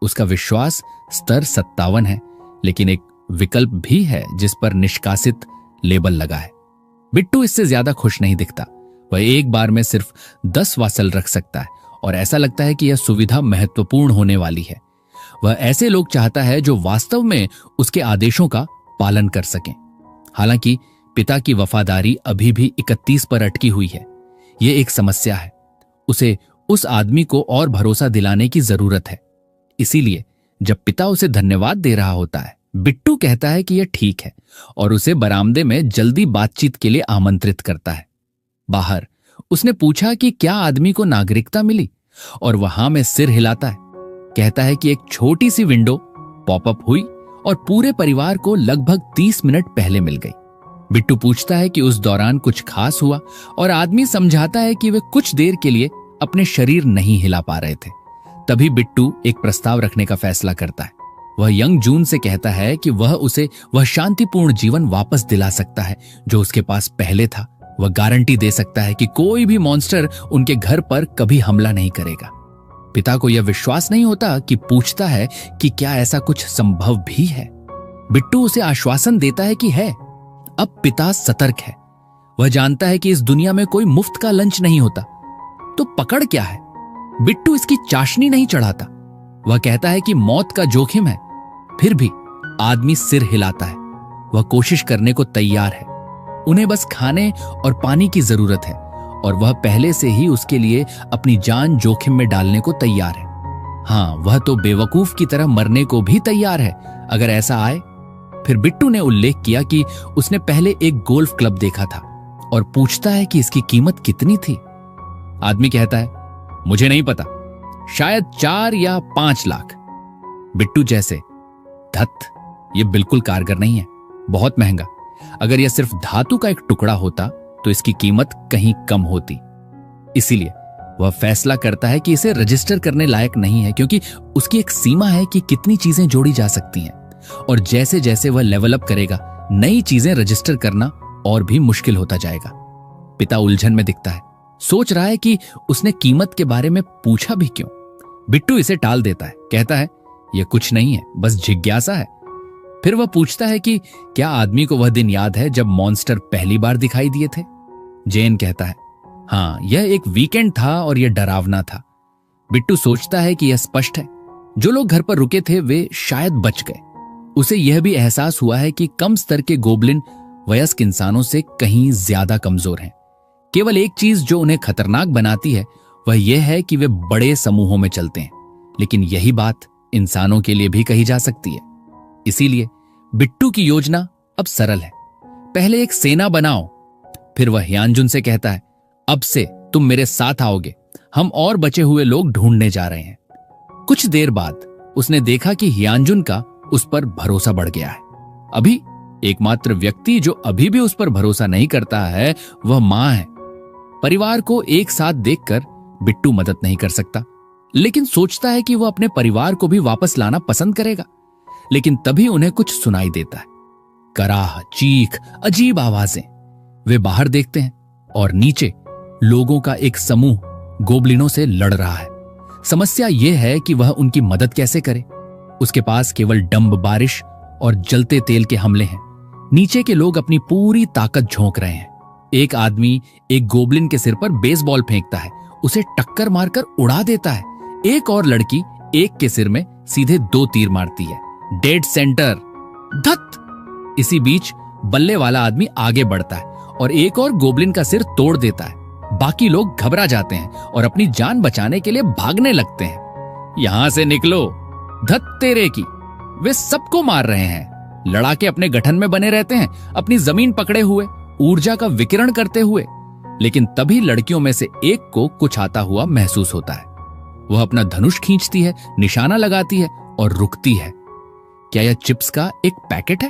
उसका विश्वास स्तर 57 है, लेकिन एक विकल्प भी है जिस पर निष्कासित लेबल लगा है। बिट्टू इससे ज्यादा खुश नहीं दिखता। वह एक बार में सिर्फ 10 वासल रख सकता है और ऐसा लगता है कि यह सुविधा महत्वपूर्ण होने वाली है। वह ऐसे लोग चाहता है जो वास्तव में उसके आदेशों का पालन कर सकें। हालांकि पिता की वफादारी अभी भी 31 पर अटकी हुई है। यह एक समस्या है। उसे उस आदमी को और भरोसा दिलाने की जरूरत है। इसीलिए जब पिता उसे धन्यवाद दे रहा होता है, बिट्टू कहता है कि यह ठीक है और उसे बरामदे में जल्दी बातचीत के लिए आमंत्रित करता है। बाहर उसने पूछा कि क्या आदमी को नागरिकता मिली, और वहां में सिर हिलाता है। कहता है कि एक छोटी सी विंडो पॉपअप हुई और पूरे परिवार को लगभग 30 मिनट पहले मिल गई। बिट्टू पूछता है कि उस दौरान कुछ खास हुआ, और आदमी समझाता है कि वे कुछ देर के लिए अपने शरीर नहीं हिला पा रहे थे। तभी बिट्टू एक प्रस्ताव रखने का फैसला करता है। वह यंग जून से कहता है कि वह उसे वह शांतिपूर्ण जीवन वापस दिला सकता है जो उसके पास पहले था। वह गारंटी दे सकता है कि कोई भी मॉन्स्टर उनके घर पर कभी हमला नहीं करेगा। पिता को यह विश्वास नहीं होता कि पूछता है कि क्या ऐसा कुछ संभव भी है। बिट्टू उसे आश्वासन देता है कि है। अब पिता सतर्क है। वह जानता है कि इस दुनिया में कोई मुफ्त का लंच नहीं होता। तो पकड़ क्या है? बिट्टू इसकी चाशनी नहीं चढ़ाता। वह कहता है कि मौत का जोखिम है। फिर भी आदमी सिर हिलाता है। वह कोशिश करने को तैयार है। उन्हें बस खाने और पानी की जरूरत है, और वह पहले से ही उसके लिए अपनी जान जोखिम में डालने को तैयार है। हाँ, वह तो बेवकूफ की तरह मरने को भी तैयार है अगर ऐसा आए। फिर बिट्टू ने उल्लेख किया कि उसने पहले एक गोल्फ क्लब देखा था और पूछता है कि इसकी कीमत कितनी थी। आदमी कहता है, मुझे नहीं पता, शायद 4 या 5 लाख। बिट्टू जैसे, धत, यह बिल्कुल कारगर नहीं है, बहुत महंगा। अगर यह सिर्फ धातु का एक टुकड़ा होता तो इसकी कीमत कहीं कम होती। इसीलिए वह फैसला करता है कि इसे रजिस्टर करने लायक नहीं है, क्योंकि उसकी एक सीमा है कि कितनी चीजें जोड़ी जा सकती हैं, और जैसे जैसे वह लेवल अप करेगा, नई चीजें रजिस्टर करना और भी मुश्किल होता जाएगा। पिता उलझन में दिखता है, सोच रहा है कि उसने कीमत के बारे में पूछा भी क्यों। बिट्टू इसे टाल देता है, कहता है यह कुछ नहीं है, बस जिज्ञासा है। फिर वह पूछता है कि क्या आदमी को वह दिन याद है जब मॉन्स्टर पहली बार दिखाई दिए थे। जेन कहता है, हाँ, यह एक वीकेंड था और यह डरावना था। बिट्टू सोचता है कि यह स्पष्ट है, जो लोग घर पर रुके थे वे शायद बच गए। उसे यह भी एहसास हुआ है कि कम स्तर के गोब्लिन वयस्क इंसानों से कहीं ज्यादा कमजोर हैं। केवल एक चीज जो उन्हें खतरनाक बनाती है वह यह है कि वे बड़े समूहों में चलते हैं, लेकिन यही बात इंसानों के लिए भी कही जा सकती है। इसीलिए बिट्टू की योजना अब सरल है। पहले एक सेना बनाओ। फिर वह ह्यानजुन से कहता है, अब से तुम मेरे साथ आओगे, हम और बचे हुए लोग ढूंढने जा रहे हैं। कुछ देर बाद उसने देखा कि ह्यानजुन का उस पर भरोसा बढ़ गया है। अभी एकमात्र व्यक्ति जो अभी भी उस पर भरोसा नहीं करता है वह मां है। परिवार को एक साथ देखकर बिट्टू मदद नहीं कर सकता, लेकिन सोचता है कि वह अपने परिवार को भी वापस लाना पसंद करेगा। लेकिन तभी उन्हें कुछ सुनाई देता है, कराह, चीख, अजीब आवाजें। वे बाहर देखते हैं और नीचे लोगों का एक समूह गोबलिनों से लड़ रहा है। समस्या यह है कि वह उनकी मदद कैसे करे। उसके पास केवल डंब बारिश और जलते तेल के हमले हैं। नीचे के लोग अपनी पूरी ताकत झोंक रहे हैं। एक आदमी एक गोबलिन के सिर पर बेसबॉल फेंकता है, उसे टक्कर मारकर उड़ा देता है। एक और लड़की एक के सिर में सीधे 2 तीर मारती है। डेड सेंटर, धत। इसी बीच बल्ले वाला आदमी आगे बढ़ता है और एक और गोबलिन का सिर तोड़ देता है। बाकी लोग घबरा जाते हैं और अपनी जान बचाने के लिए भागने लगते हैं। यहां से निकलो, धत तेरे की। वे सबको मार रहे हैं। लड़ाके अपने गठन में बने रहते हैं, अपनी जमीन पकड़े हुए, ऊर्जा का विकिरण करते हुए। लेकिन तभी लड़कियों में से एक को कुछ आता हुआ महसूस होता है। वह अपना धनुष खींचती है, निशाना लगाती है और रुकती है। क्या यह चिप्स का एक पैकेट है?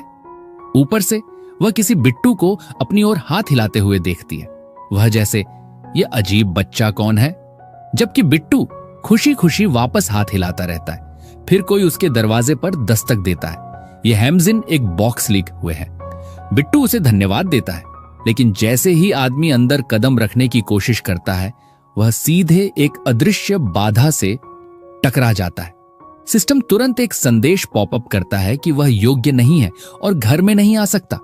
ऊपर से वह किसी बिट्टू को अपनी ओर हाथ हिलाते हुए देखती है। वह जैसे, यह अजीब बच्चा कौन है? जबकि बिट्टू खुशी खुशी वापस हाथ हिलाता रहता है। फिर कोई उसके दरवाजे पर दस्तक देता है। ये हेमजिन एक बॉक्स लीक हुए हैं। बिट्टू उसे धन्यवाद देता है, लेकिन जैसे ही आदमी अंदर कदम रखने की कोशिश करता है, वह सीधे एक अदृश्य बाधा से टकरा जाता है। सिस्टम तुरंत एक संदेश पॉपअप करता है कि वह योग्य नहीं है और घर में नहीं आ सकता।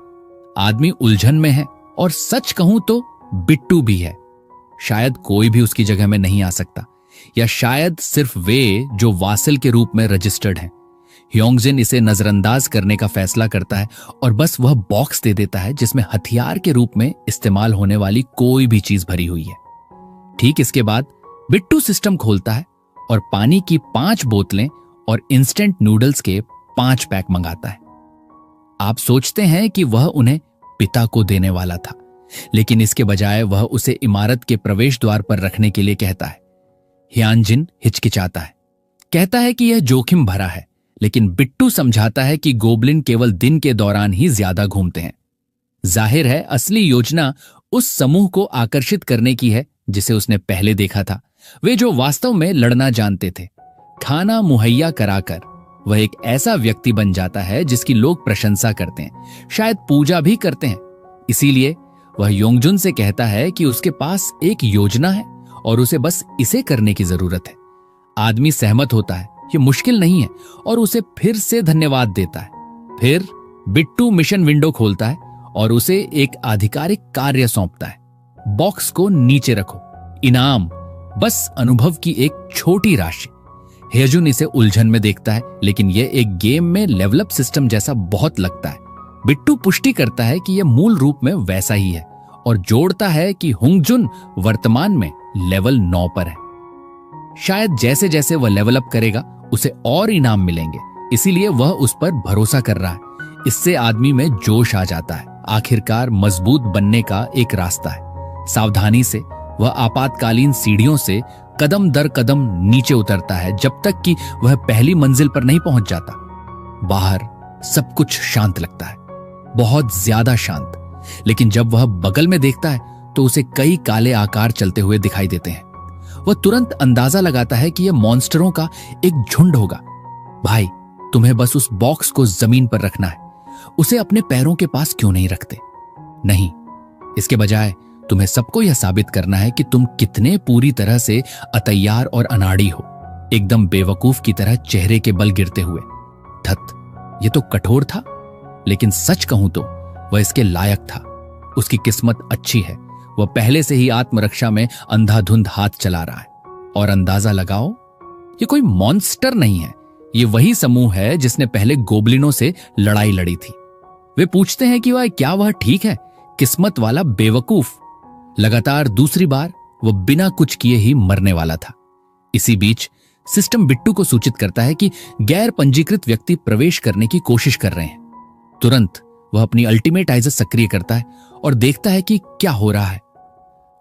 आदमी उलझन में है और सच कहूं तो बिट्टू भी है। शायद कोई भी उसकी जगह में नहीं आ सकता, या शायद सिर्फ वे जो वासिल के रूप में रजिस्टर्ड हैं। ह्योंगजिन इसे नजरअंदाज करने का फैसला करता है और बस वह बॉक्स दे देता है जिसमें हथियार के रूप में इस्तेमाल होने वाली कोई भी चीज भरी हुई है। ठीक इसके बाद बिट्टू सिस्टम खोलता है और पानी की 5 बोतलें और इंस्टेंट नूडल्स के 5 पैक मंगाता है। आप सोचते हैं कि वह उन्हें पिता को देने वाला था, लेकिन इसके बजाय वह उसे इमारत के प्रवेश द्वार पर रखने के लिए कहता है। ह्यानजिन हिचकिचाता है, कहता है कि यह जोखिम भरा है, लेकिन बिट्टू समझाता है कि गोबलिन केवल दिन के दौरान ही ज्यादा घूमते हैं। जाहिर है असली योजना उस समूह को आकर्षित करने की है जिसे उसने पहले देखा था, वे जो वास्तव में लड़ना जानते थे। खाना मुहैया कराकर वह एक ऐसा व्यक्ति बन जाता है जिसकी लोग प्रशंसा करते हैं, शायद पूजा भी करते हैं। इसीलिए वह योंगजुन से कहता है कि उसके पास एक योजना है और उसे बस इसे करने की जरूरत है। आदमी सहमत होता है, ये मुश्किल नहीं है, और उसे फिर से धन्यवाद देता है। फिर बिट्टू मिशन विंडो खोलता है और उसे एक आधिकारिक कार्य सौंपता है। बॉक्स को नीचे रखो, इनाम बस अनुभव की एक छोटी राशि। हेजुन इसे उलझन में देखता है, लेकिन यह एक गेम में लेवलअप सिस्टम जैसा बहुत लगता है। बिट्टू पुष्टि करता है कि यह मूल रूप में वैसा ही है और जोड़ता है कि हुंगजुन वर्तमान में लेवल 9 पर है। शायद जैसे जैसे वह लेवल अप करेगा उसे और इनाम मिलेंगे, इसीलिए वह उस पर भरोसा कर रहा है। इससे आदमी में जोश आ जाता है। आखिरकार मजबूत बनने का एक रास्ता है। सावधानी से वह आपातकालीन सीढ़ियों से कदम दर कदम नीचे उतरता है जब तक कि वह पहली मंजिल पर नहीं पहुंच जाता। बाहर सब कुछ शांत लगता है, बहुत ज्यादा शांत। लेकिन जब वह बगल में देखता है तो उसे कई काले आकार चलते हुए दिखाई देते हैं। वह तुरंत अंदाजा लगाता है कि यह मॉन्स्टरों का एक झुंड होगा। भाई, तुम्हें बस उस बॉक्स को जमीन पर रखना है, उसे अपने पैरों के पास क्यों नहीं रखते? नहीं, इसके बजाय तुम्हें सबको यह साबित करना है कि तुम कितने पूरी तरह से अतैयार और अनाड़ी हो। एकदम बेवकूफ की तरह चेहरे के बल गिरते हुए। धत, यह तो कठोर था, लेकिन सच कहूं तो वह इसके लायक था। उसकी किस्मत अच्छी है, वह पहले से ही आत्मरक्षा में अंधाधुंध हाथ चला रहा है। और अंदाजा लगाओ, ये कोई मॉन्स्टर नहीं है, ये वही समूह है जिसने पहले गोबलिनों से लड़ाई लड़ी थी। वे पूछते हैं कि क्या वह ठीक है? किस्मत वाला बेवकूफ। लगातार दूसरी बार वह बिना कुछ किए ही मरने वाला था। इसी बीच सिस्टम बिट्टू को सूचित करता है कि गैर पंजीकृत व्यक्ति प्रवेश करने की कोशिश कर रहे हैं। तुरंत वह अपनी अल्टीमेट आइज़ सक्रिय करता है और देखता है कि क्या हो रहा है।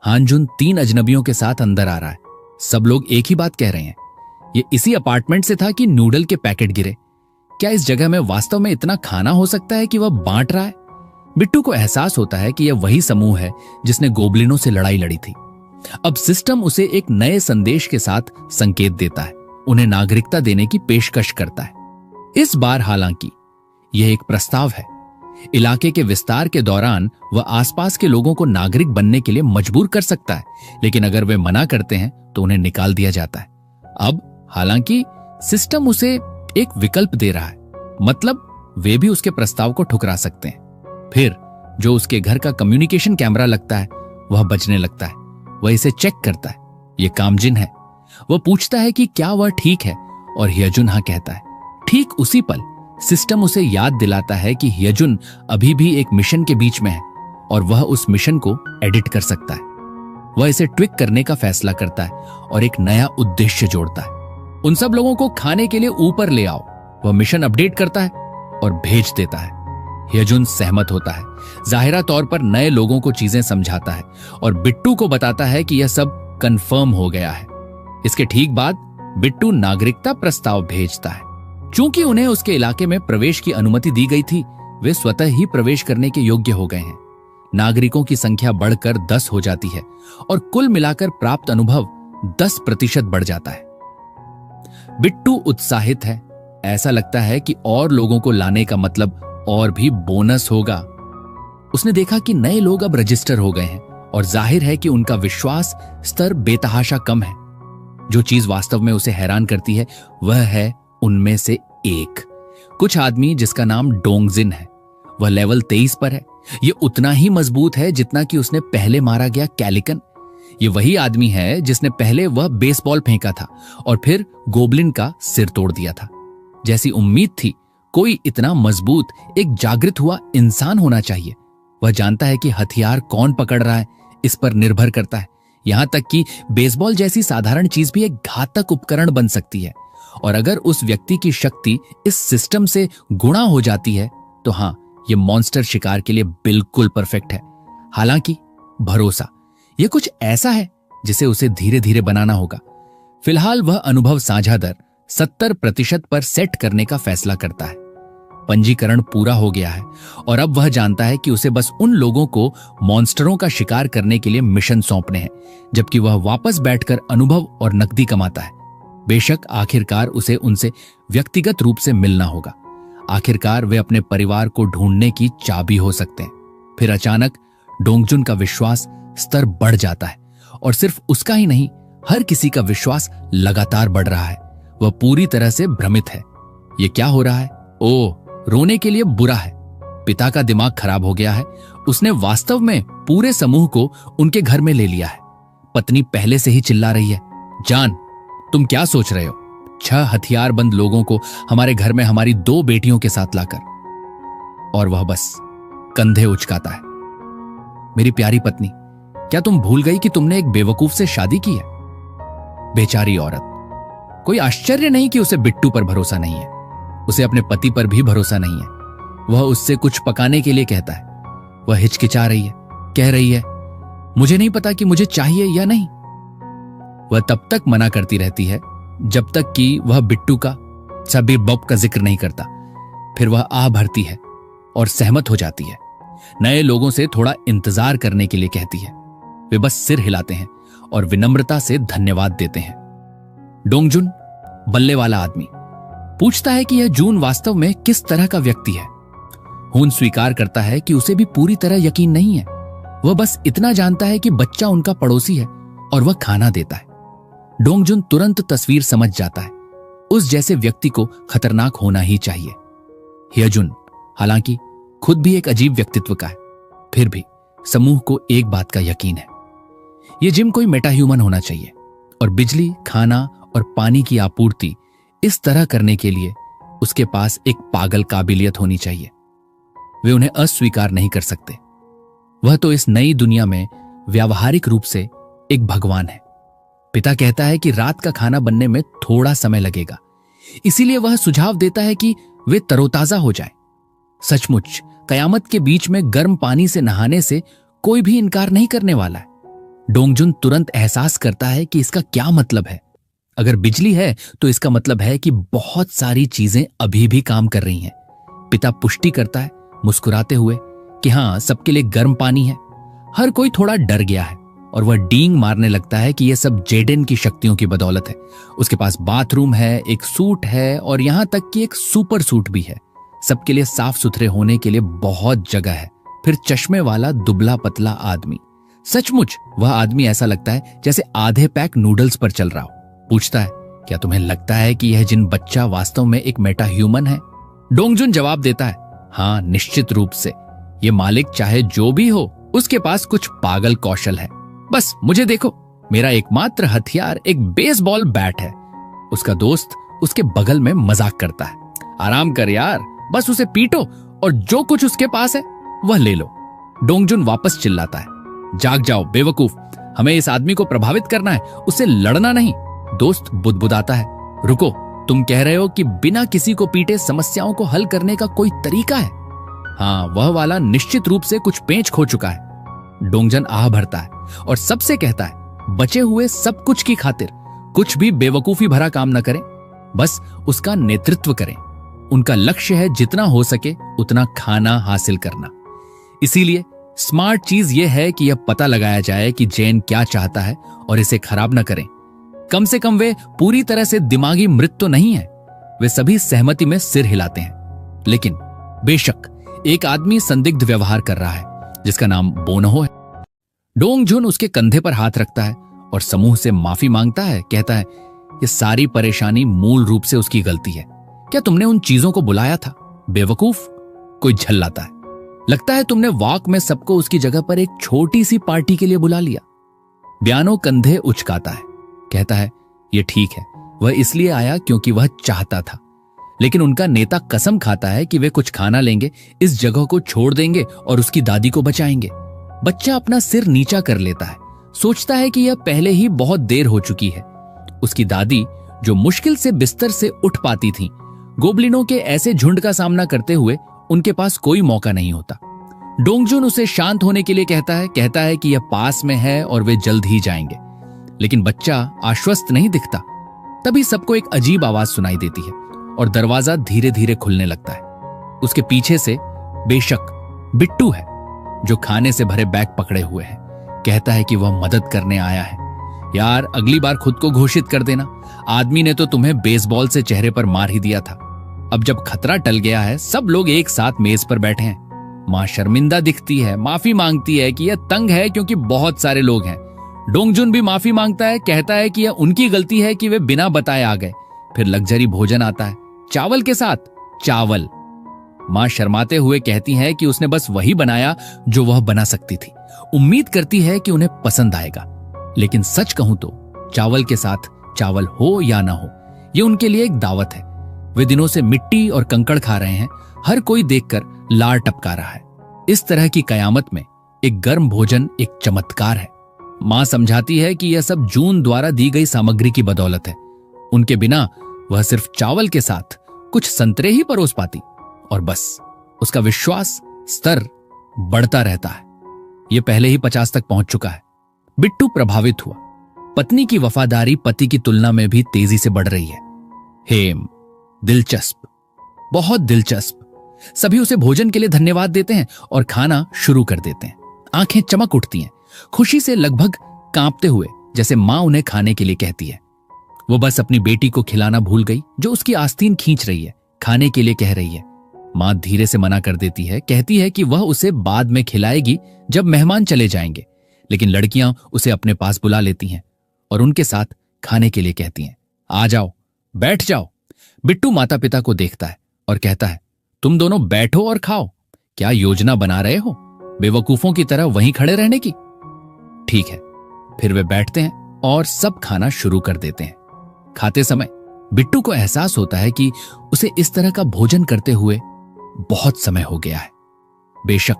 हानजुन 3 अजनबियों के साथ अंदर आ रहा है। सब लोग एक ही बात कह रहे हैं। ये इसी अपार्टमेंट से था कि नूडल के पैकेट गिरे। क्या इस जगह में वास्तव में इतना खाना हो सकता है कि वह बांट रहा है? बिट्टू को एहसास होता है कि यह वही समूह है जिसने गोबलिनों से लड़ाई लड़ी थी। अब सिस्टम उसे एक नए संदेश के साथ संकेत देता है, उन्हें नागरिकता देने की पेशकश करता है। इस बार हालांकि यह एक प्रस्ताव है। इलाके के विस्तार के दौरान वह आसपास के लोगों को नागरिक बनने के लिए मजबूर कर सकता है, लेकिन अगर वे मना करते हैं तो उन्हें निकाल दिया जाता है। अब हालांकि सिस्टम उसे एक विकल्प दे रहा है, मतलब वे भी उसके प्रस्ताव को ठुकरा सकते हैं। फिर जो उसके घर का कम्युनिकेशन कैमरा लगता है वह बजने लगता है। वह इसे चेक करता है, यह कामजिन है। वह पूछता है कि क्या वह ठीक है, और ह्यजुन हाँ कहता है। ठीक उसी पल सिस्टम उसे याद दिलाता है कि ह्यजुन अभी भी एक मिशन के बीच में है और वह उस मिशन को एडिट कर सकता है। वह इसे ट्विक करने का फैसला करता है और एक नया उद्देश्य जोड़ता है। उन सब लोगों को खाने के लिए ऊपर ले आओ। वह मिशन अपडेट करता है और भेज देता है। ह्यजुन सहमत होता है, जाहिरा तौर पर नए लोगों को चीजें समझाता है और बिट्टू को बताता है कि यह सब कंफर्म हो गया है। इसके ठीक बाद बिट्टू नागरिकता प्रस्ताव भेजता है। चूंकि उन्हें उसके इलाके में प्रवेश की अनुमति दी गई थी, वे स्वतः ही प्रवेश करने के योग्य हो गए हैं। नागरिकों की संख्या बढ़कर 10 हो जाती है और कुल मिलाकर प्राप्त अनुभव 10% बढ़ जाता है। बिट्टू उत्साहित है, ऐसा लगता है कि और लोगों को लाने का मतलब और भी बोनस होगा। उसने देखा कि नए लोग अब रजिस्टर हो गए हैं और जाहिर है कि उनका विश्वास स्तर बेतहाशा कम है। जो चीज वास्तव में उसे हैरान करती है वह है उनमें से एक, कुछ आदमी जिसका नाम डोंगजिन है। वह लेवल 23 पर है। यह उतना ही मजबूत है जितना कि उसने पहले मारा गया कैलिकन। ये वही आदमी है जिसने पहले वह बेसबॉल फेंका था और फिर गोबलिन का सिर तोड़ दिया था। जैसी उम्मीद थी, कोई इतना मजबूत एक जागृत हुआ इंसान होना चाहिए। वह जानता है कि हथियार कौन पकड़ रहा है इस पर निर्भर करता है। यहां तक कि बेसबॉल जैसी साधारण चीज भी एक घातक उपकरण बन सकती है। और अगर उस व्यक्ति की शक्ति इस सिस्टम से गुणा हो जाती है तो हां, यह मॉन्स्टर शिकार के लिए बिल्कुल परफेक्ट है। हालांकि भरोसा यह कुछ ऐसा है जिसे उसे धीरे धीरे बनाना होगा। फिलहाल वह अनुभव साझा दर 70% पर सेट करने का फैसला करता है। पंजीकरण पूरा हो गया है और अब वह जानता है कि उसे बस उन लोगों को मॉन्स्टरों का शिकार करने के लिए मिशन सौंपने हैं, जबकि वह वापस बैठकर अनुभव और नकदी कमाता है। बेशक आखिरकार उसे उनसे व्यक्तिगत रूप से मिलना होगा। आखिरकार वे अपने परिवार को ढूंढने की चाबी हो सकते हैं। फिर अचानक डोंगजुन का विश्वास स्तर बढ़ जाता है और सिर्फ उसका ही नहीं, हर किसी का विश्वास लगातार बढ़ रहा है। वह पूरी तरह से भ्रमित है। यह क्या हो रहा है? ओह, रोने के लिए बुरा है। पिता का दिमाग खराब हो गया है। उसने वास्तव में पूरे समूह को उनके घर में ले लिया है। पत्नी पहले से ही चिल्ला रही है, जान, तुम क्या सोच रहे हो? 6 हथियारबंद लोगों को हमारे घर में हमारी 2 बेटियों के साथ लाकर। और वह बस कंधे उचकाता है। मेरी प्यारी पत्नी, क्या तुम भूल गई कि तुमने एक बेवकूफ से शादी की है? बेचारी औरत। कोई आश्चर्य नहीं कि उसे बिट्टू पर भरोसा नहीं है। उसे अपने पति पर भी भरोसा नहीं है। वह उससे कुछ पकाने के लिए कहता है। वह हिचकिचा रही है, कह रही है, मुझे नहीं पता कि मुझे चाहिए या नहीं। वह तब तक मना करती रहती है जब तक कि वह बिट्टू का सभी बब का जिक्र नहीं करता। फिर वह आह भरती है और सहमत हो जाती है। नए लोगों से थोड़ा इंतजार करने के लिए कहती है। वे बस सिर हिलाते हैं और विनम्रता से धन्यवाद देते हैं। डोंगजुन, बल्ले वाला आदमी, पूछता है कि यह जून वास्तव में किस तरह का व्यक्ति है। हून स्वीकार करता है कि उसे भी पूरी तरह यकीन नहीं है। वह बस इतना जानता है कि बच्चा उनका पड़ोसी है और वह खाना देता है। डोंगजुन तुरंत तस्वीर समझ जाता है। उस जैसे व्यक्ति को खतरनाक होना ही चाहिए। ह्यजुन हालांकि खुद भी एक अजीब व्यक्तित्व का है, फिर भी समूह को एक बात का यकीन है, यह जिम कोई मेटा ह्यूमन होना चाहिए और बिजली, खाना और पानी की आपूर्ति इस तरह करने के लिए उसके पास एक पागल काबिलियत होनी चाहिए। वे उन्हें अस्वीकार नहीं कर सकते। वह तो इस नई दुनिया में व्यावहारिक रूप से एक भगवान है। पिता कहता है कि रात का खाना बनने में थोड़ा समय लगेगा, इसीलिए वह सुझाव देता है कि वे तरोताजा हो जाएं। सचमुच कयामत के बीच में गर्म पानी से नहाने से कोई भी इनकार नहीं करने वाला है। डोंगजुन तुरंत एहसास करता है कि इसका क्या मतलब है। अगर बिजली है तो इसका मतलब है कि बहुत सारी चीजें अभी भी काम कर रही हैं। पिता पुष्टि करता है मुस्कुराते हुए कि हां, सबके लिए गर्म पानी है। हर कोई थोड़ा डर गया है और वह डींग मारने लगता है कि यह सब जेडेन की शक्तियों की बदौलत है। उसके पास बाथरूम है, एक सूट है और यहां तक कि एक सुपर सूट भी है। सबके लिए साफ सुथरे होने के लिए बहुत जगह है। फिर चश्मे वाला दुबला पतला आदमी, सचमुच वह आदमी ऐसा लगता है जैसे आधे पैक नूडल्स पर चल रहा हो। पूछता है, क्या तुम्हें लगता है कि यह जिन बच्चा वास्तव में एक मेटा ह्यूमन है? डोंगजुन जवाब देता है, हाँ, निश्चित रूप से। यह मालिक चाहे जो भी हो, उसके पास कुछ पागल कौशल है। बस मुझे देखो, मेरा एकमात्र हथियार एक बेसबॉल बैट है। उसका दोस्त उसके बगल में मजाक करता है, आराम कर यार, बस उसे पीटो और जो कुछ उसके पास है वह ले लो। डोंगजुन वापस चिल्लाता है, जाग जाओ बेवकूफ, हमें इस आदमी को प्रभावित करना है, उससे लड़ना नहीं। दोस्त बुदबुदाता है, रुको, तुम कह रहे हो कि बिना किसी को पीटे समस्याओं को हल करने का कोई तरीका है? हाँ, वह वाला निश्चित रूप से कुछ पेंच खो चुका है। डोंगजन आह भरता है और सबसे कहता है, बचे हुए सब कुछ की खातिर कुछ भी बेवकूफी भरा काम न करें, बस उसका नेतृत्व करें। उनका लक्ष्य है जितना हो सके उतना खाना हासिल करना। इसीलिए स्मार्ट चीज यह है कि यह पता लगाया जाए कि जैन क्या चाहता है और इसे खराब न करें। कम से कम वे पूरी तरह से दिमागी मृत तो नहीं है। वे सभी सहमति में सिर हिलाते हैं। लेकिन बेशक एक आदमी संदिग्ध व्यवहार कर रहा है, जिसका नाम बोनहो है। डोंगजुन उसके कंधे पर हाथ रखता है और समूह से माफी मांगता है। कहता है, ये सारी परेशानी मूल रूप से उसकी गलती है। क्या तुमने उन चीजों को बुलाया था? बेवकूफ। कोई झल्लाता है। लगता है तुमने वॉक में सबको उसकी जगह पर एक छोटी सी पार्टी के लिए बुला लिया। ब्यानो कंधे उचकाता है। कहता है, यह ठीक है, वह इसलिए आया क्योंकि वह चाहता था। लेकिन उनका नेता कसम खाता है कि वे कुछ खाना लेंगे, इस जगह को छोड़ देंगे और उसकी दादी को बचाएंगे। बच्चा अपना सिर नीचा कर लेता है। सोचता है कि यह पहले ही बहुत देर हो चुकी है। उसकी दादी, जो मुश्किल से बिस्तर से उठ पाती थीं, गोबलिनों के ऐसे झुंड का सामना करते हुए उनके पास कोई मौका नहीं होता। डोंगजुन उसे शांत होने के लिए कहता है कि यह पास में है और वे जल्द ही जाएंगे। लेकिन बच्चा आश्वस्त नहीं दिखता। तभी सबको एक अजीब आवाज सुनाई देती है और दरवाजा धीरे धीरे खुलने लगता है। उसके पीछे से बेशक बिट्टू है, जो खाने से भरे बैग पकड़े हुए है। कहता है कि वह मदद करने आया है। यार, अगली बार खुद को घोषित कर देना। आदमी ने तो तुम्हें बेसबॉल से चेहरे पर मार ही दिया था। अब जब खतरा टल गया है, सब लोग एक साथ मेज पर बैठे हैं। मां शर्मिंदा दिखती है, माफी मांगती है कि यह तंग है क्योंकि बहुत सारे लोग हैं। डोंगजुन भी माफी मांगता है। कहता है कि यह उनकी गलती है कि वे बिना बताए आ गए। फिर लग्जरी भोजन आता है, चावल के साथ चावल। मां शर्माते हुए कहती है कि उसने बस वही बनाया जो वह बना सकती थी। उम्मीद करती है कि उन्हें पसंद आएगा। लेकिन सच कहूं तो चावल के साथ चावल हो या ना हो, यह उनके लिए एक दावत है। वे दिनों से मिट्टी और कंकड़ खा रहे हैं। हर कोई देखकर लार टपका रहा है। इस तरह की कयामत में एक गर्म भोजन एक चमत्कार है। मां समझाती है कि यह सब जून द्वारा दी गई सामग्री की बदौलत है। उनके बिना वह सिर्फ चावल के साथ कुछ संतरे ही परोस पाती, और बस उसका विश्वास स्तर बढ़ता रहता है। यह पहले ही 50 तक पहुंच चुका है। बिट्टू प्रभावित हुआ। पत्नी की वफादारी पति की तुलना में भी तेजी से बढ़ रही है। हेम, दिलचस्प, बहुत दिलचस्प। सभी उसे भोजन के लिए धन्यवाद देते हैं और खाना शुरू कर देते हैं। आंखें चमक उठती हैं, खुशी से लगभग कांपते हुए, जैसे मां उन्हें खाने के लिए कहती है। वो बस अपनी बेटी को खिलाना भूल गई, जो उसकी आस्तीन खींच रही है, खाने के लिए कह रही है। मां धीरे से मना कर देती है। कहती है कि वह उसे बाद में खिलाएगी जब मेहमान चले जाएंगे। लेकिन लड़कियां उसे अपने पास बुला लेती हैं और उनके साथ खाने के लिए कहती हैं। आ जाओ, बैठ जाओ। बिट्टू माता पिता को देखता है और कहता है, तुम दोनों बैठो और खाओ। क्या योजना बना रहे हो, बेवकूफों की तरह वहीं खड़े रहने की? ठीक है। फिर वे बैठते हैं और सब खाना शुरू कर देते हैं। खाते समय बिट्टू को एहसास होता है कि उसे इस तरह का भोजन करते हुए बहुत समय हो गया है। बेशक